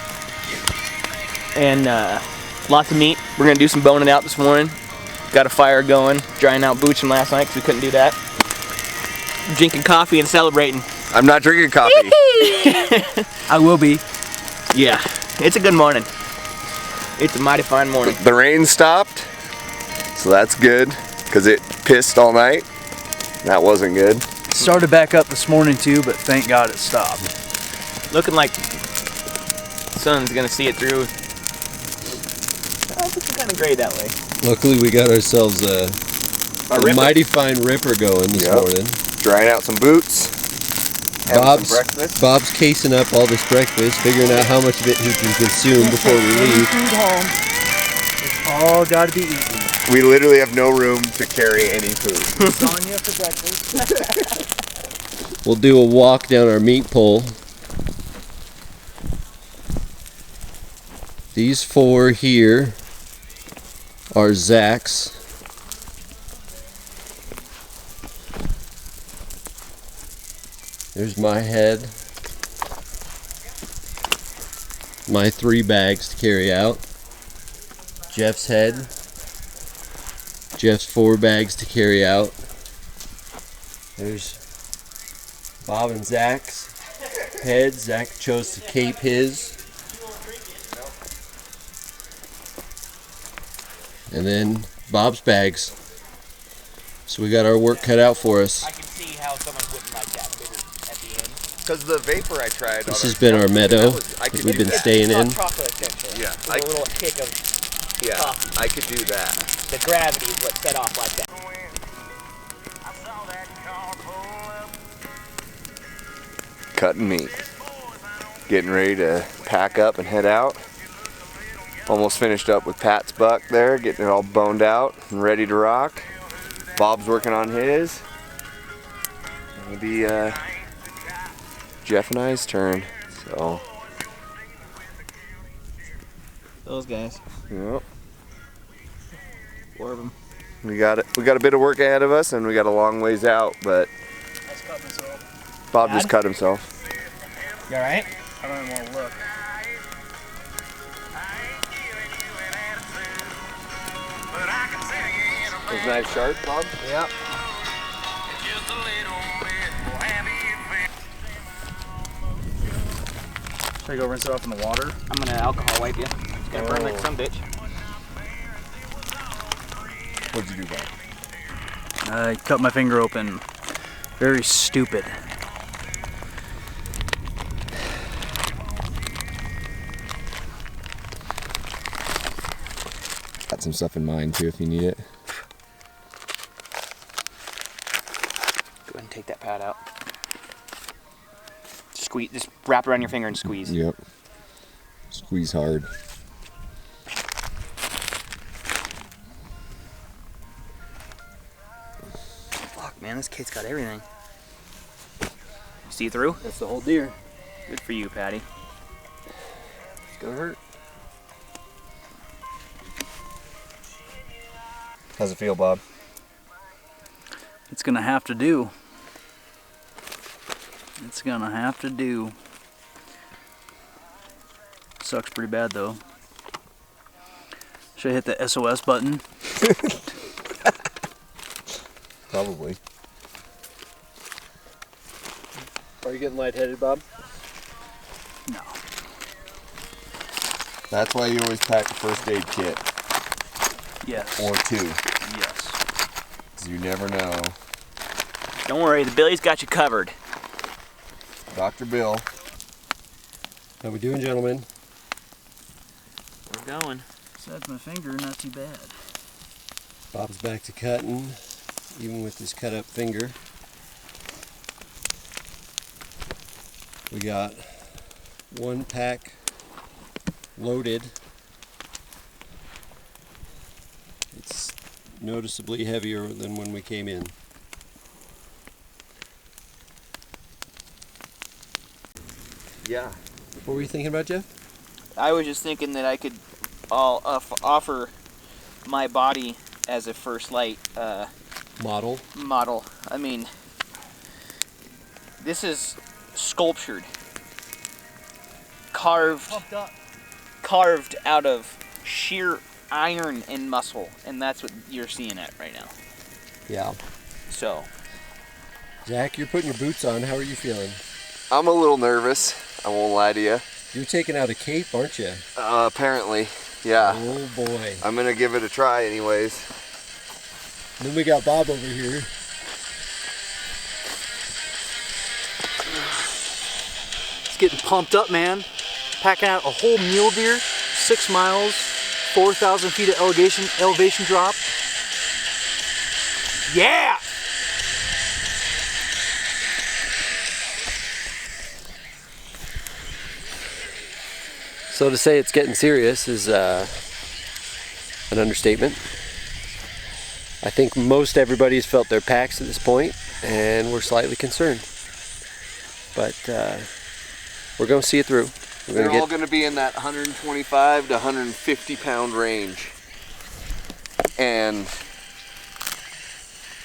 And lots of meat. We're gonna do some boning out this morning. Got a fire going, drying out boots from last night because we couldn't do that. Drinking coffee and celebrating. I'm not drinking coffee. I will be. Yeah, it's a good morning. It's a mighty fine morning. The rain stopped, so that's good, because it pissed all night. That wasn't good. Started back up this morning too, but thank God it stopped. Looking like the sun's gonna see it through. It's kind of gray that way. Luckily, we got ourselves a ripper. mighty fine ripper going this morning. Drying out some boots. Having some breakfast. Bob's casing up all this breakfast, figuring out how much of it he can consume before we leave. Food home. It's all got to be eaten. We literally have no room to carry any food. It's on you for breakfast. We'll do a walk down our meat pole. These 4 here are Zach's. There's my head. My 3 bags to carry out. Jeff's head. Jeff's 4 bags to carry out. There's Bob and Zach's head. Zach chose to cape his. And then Bob's bags. So we got our work cut out for us. I can see how someone wouldn't like that bitter at the end. Because the vapor I tried. This has been our meadow that we've been staying in. Chocolate essentially. Yeah, With a little kick of coffee. I could do that. The gravity is what set off like that. Cutting meat. Getting ready to pack up and head out. Almost finished up with Pat's buck there, getting it all boned out and ready to rock. Bob's working on his. It'll be Jeff and I's turn. So Those guys. yep. 4 of them. We got it. We got a bit of work ahead of us, and we got a long ways out. But Bob just cut himself. You alright? I don't even want to look. Was knife sharp, Bob? Yep. Should I go rinse it off in the water? I'm gonna alcohol wipe you. It's gonna burn like some bitch. What'd you do, Bob? I cut my finger open. Very stupid. Got some stuff in mind too if you need it. Go ahead and take that pad out. Squeeze, just wrap around your finger and squeeze. Yep. Squeeze hard. Fuck, man, this kid's got everything. See through? That's the whole deer. Good for you, Patty. It's gonna hurt. How's it feel, Bob? It's gonna have to do. It's gonna have to do. Sucks pretty bad though. Should I hit the SOS button? Probably. Are you getting lightheaded, Bob? No. That's why you always pack a first aid kit. Yes. Or 2. Yes. 'Cause you never know. Don't worry, the Billy's got you covered. Dr. Bill. How we doing, gentlemen? We're going. Besides my finger, not too bad. Bob's back to cutting, even with his cut up finger. We got 1 pack loaded. It's noticeably heavier than when we came in. Yeah. What were you thinking about, Jeff? I was just thinking that I could offer my body as a first light Model. I mean, this is sculptured, carved out of sheer iron and muscle, and that's what you're seeing at right now. Yeah. So, Zach, you're putting your boots on. How are you feeling? I'm a little nervous. I won't lie to you. You're taking out a cape, aren't you? Apparently, yeah. Oh boy. I'm gonna give it a try anyways. Then we got Bob over here. It's getting pumped up, man. Packing out a whole mule deer, 6 miles, 4,000 feet of elevation drop. Yeah! So to say it's getting serious is an understatement. I think most everybody's felt their packs at this point, and we're slightly concerned. But we're going to see it through. They're all going to be in that 125 to 150 pound range. And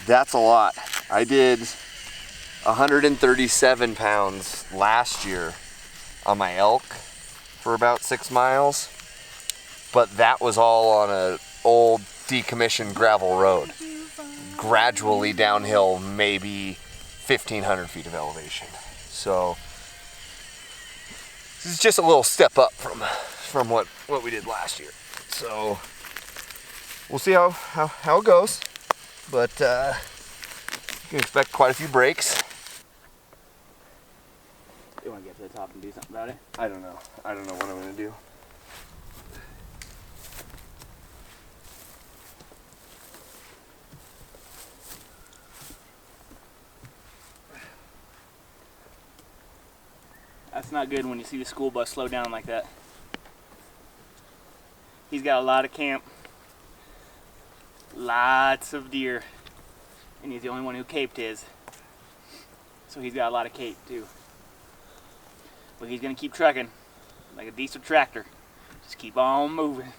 that's a lot. I did 137 pounds last year on my elk for about 6 miles. But that was all on an old decommissioned gravel road. Gradually downhill, maybe 1,500 feet of elevation. So this is just a little step up from what we did last year. So we'll see how it goes, but you can expect quite a few breaks. You want to get to the top and do something about it? I don't know what I'm gonna do. That's not good when you see the school bus slow down like that. He's got a lot of camp. Lots of deer. And he's the only one who caped his. So he's got a lot of cape too. But he's gonna keep trucking like a diesel tractor. Just keep on moving.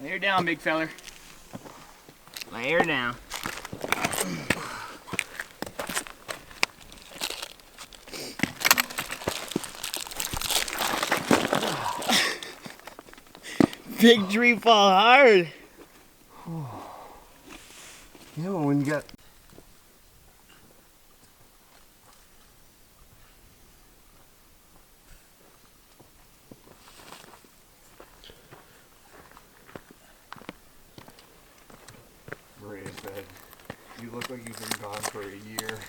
Lay her down, big feller. Lay her down. Big tree fall hard. Yeah, well, when you got Maria said, you look like you've been gone for a year.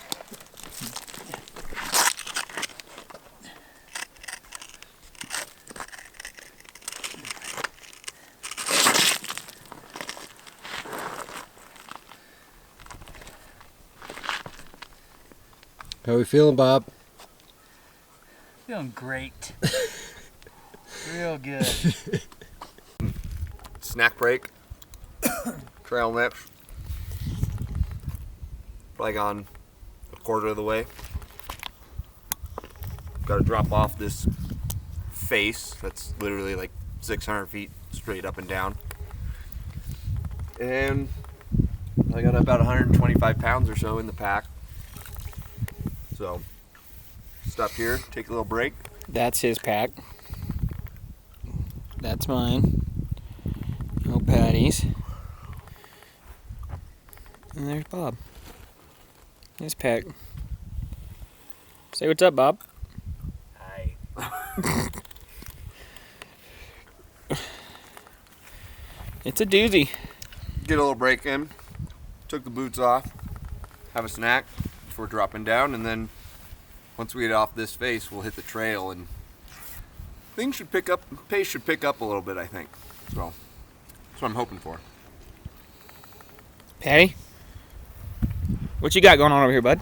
How are we feeling, Bob? Feeling great. Real good. Snack break. Trail nips. Probably gone a quarter of the way. Got to drop off this face that's literally like 600 feet straight up and down. And I got about 125 pounds or so in the pack. So, stop here, take a little break. That's his pack. That's mine. No Patty's. And there's Bob. His pack. Say what's up, Bob. Hi. It's a doozy. Get a little break in. Took the boots off. Have a snack before dropping down, and then once we get off this face, we'll hit the trail, and things should pick up. Pace should pick up a little bit, I think. So that's what I'm hoping for. Patty? What you got going on over here, bud?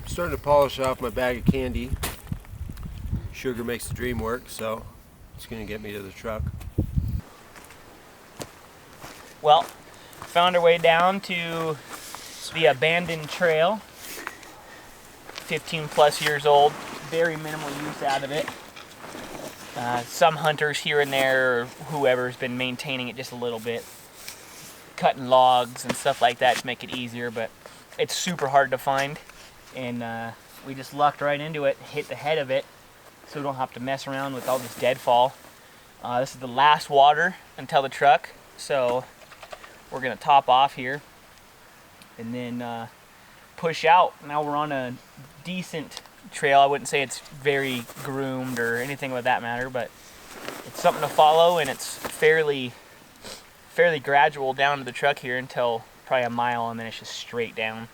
Starting to polish off my bag of candy. Sugar makes the dream work, so it's going to get me to the truck. Well, found our way down to the abandoned trail. 15 plus years old. Very minimal use out of it. Some hunters here and there, or whoever's been maintaining it just a little bit. cutting logs and stuff like that to make it easier, but it's super hard to find. And we just lucked right into it, hit the head of it, so we don't have to mess around with all this deadfall. This is the last water until the truck, so we're gonna top off here and then push out. Now we're on a decent trail. I wouldn't say it's very groomed or anything of that matter, but it's something to follow, and it's fairly gradual down to the truck here until probably a mile, and then it's just straight down.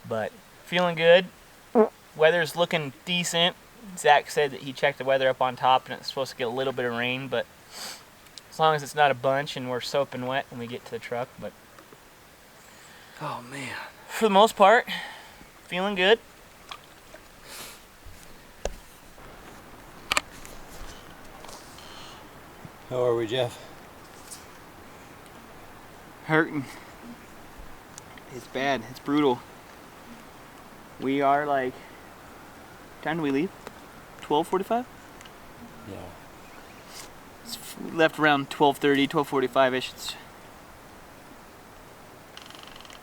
But feeling good. Weather's looking decent. Zach said that he checked the weather up on top, and it's supposed to get a little bit of rain, but as long as it's not a bunch and we're soaping wet when we get to the truck. But Oh man. for the most part, feeling good. How are we, Jeff? Hurting. It's bad. It's brutal. We are like, what time do we leave? 12:45? Yeah. We left around 12:30, 12:45ish. It's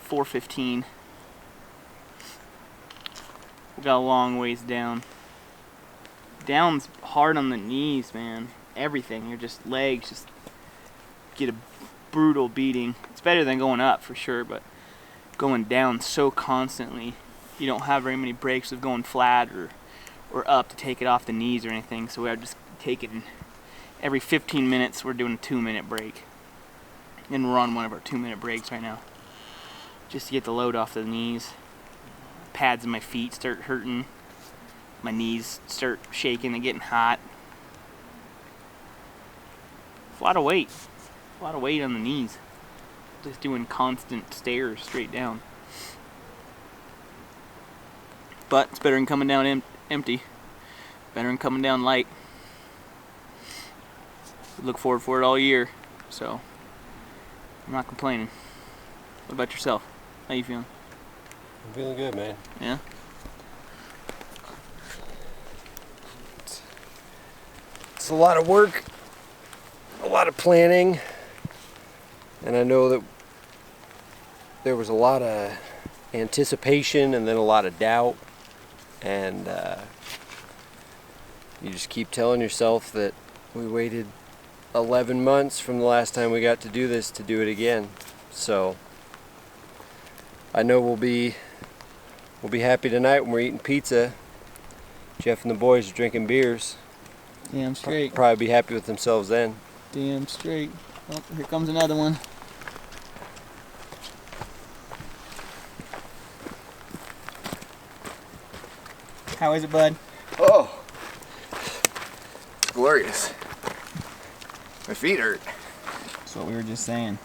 4:15. We got a long ways down. Down's hard on the knees, man. Everything. Your just legs just get a brutal beating. It's better than going up for sure, but going down so constantly, you don't have very many breaks of going flat or up to take it off the knees or anything. So we're just taking every 15 minutes. We're doing a 2-minute break, and we're on one of our 2-minute breaks right now, just to get the load off the knees. Pads in my feet start hurting. My knees start shaking and getting hot. It's a lot of weight. A lot of weight on the knees. Just doing constant stairs straight down. But it's better than coming down empty. Better than coming down light. Look forward for it all year. So I'm not complaining. What about yourself? How you feeling? I'm feeling good, man. Yeah? It's a lot of work, a lot of planning, and I know that there was a lot of anticipation and then a lot of doubt, and you just keep telling yourself that we waited 11 months from the last time we got to do this to do it again. So I know we'll be happy tonight when we're eating pizza. Jeff and the boys are drinking beers. Damn straight. Probably be happy with themselves then. Damn straight. Oh, here comes another one. How is it, bud? Oh, it's glorious. My feet hurt. That's what we were just saying.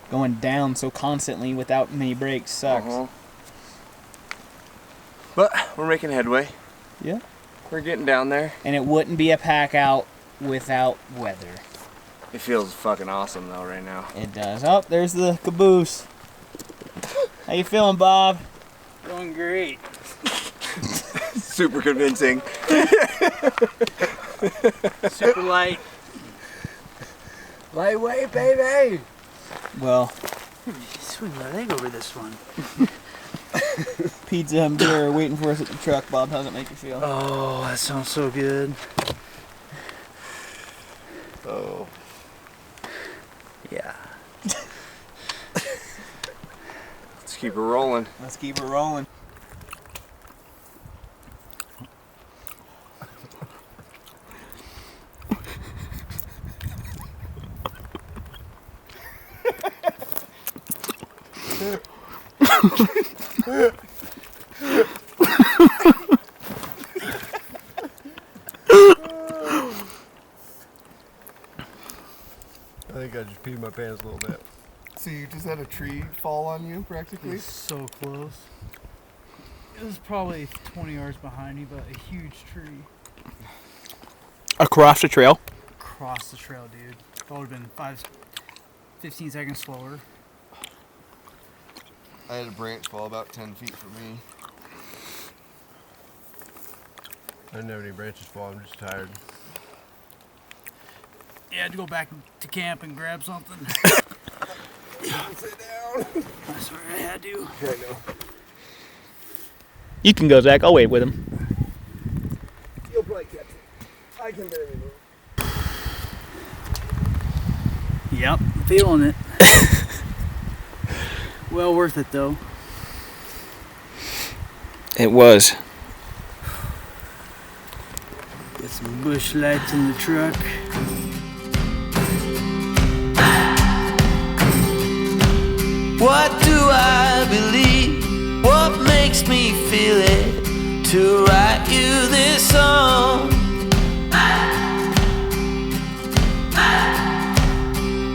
Going down so constantly without many breaks sucks. But we're making headway. Yeah. We're getting down there. And it wouldn't be a pack out without weather. It feels fucking awesome though right now. It does. Oh, there's the caboose. How you feeling, Bob? Feeling great. Super convincing. Super light. Lightweight, baby! Well, Swing my leg over this one. pizza and beer are waiting for us at the truck. Bob, how's it make you feel? Oh, that sounds so good. Oh. Yeah. Let's keep it rolling. Let's keep it rolling. I think I just peed my pants a little bit. So you just had a tree fall on you practically? So close. It was probably 20 yards behind me, but a huge tree. Across the trail? Across the trail, dude. That would have been 15 seconds slower. I had a branch fall about 10 feet from me. I didn't have any branches fall, I'm just tired. Yeah, I had to go back to camp and grab something. Sit down. I swear I had to. I know. You can go, Zach. I'll wait with him. You'll probably catch it. I can barely move. Yep, feeling it. Well worth it though. It was. Get some bush lights in the truck. What do I believe? What makes me feel it to write you this song?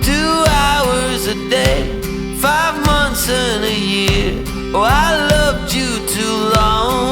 2 hours a day, 5 months and a year. Oh, I loved you too long.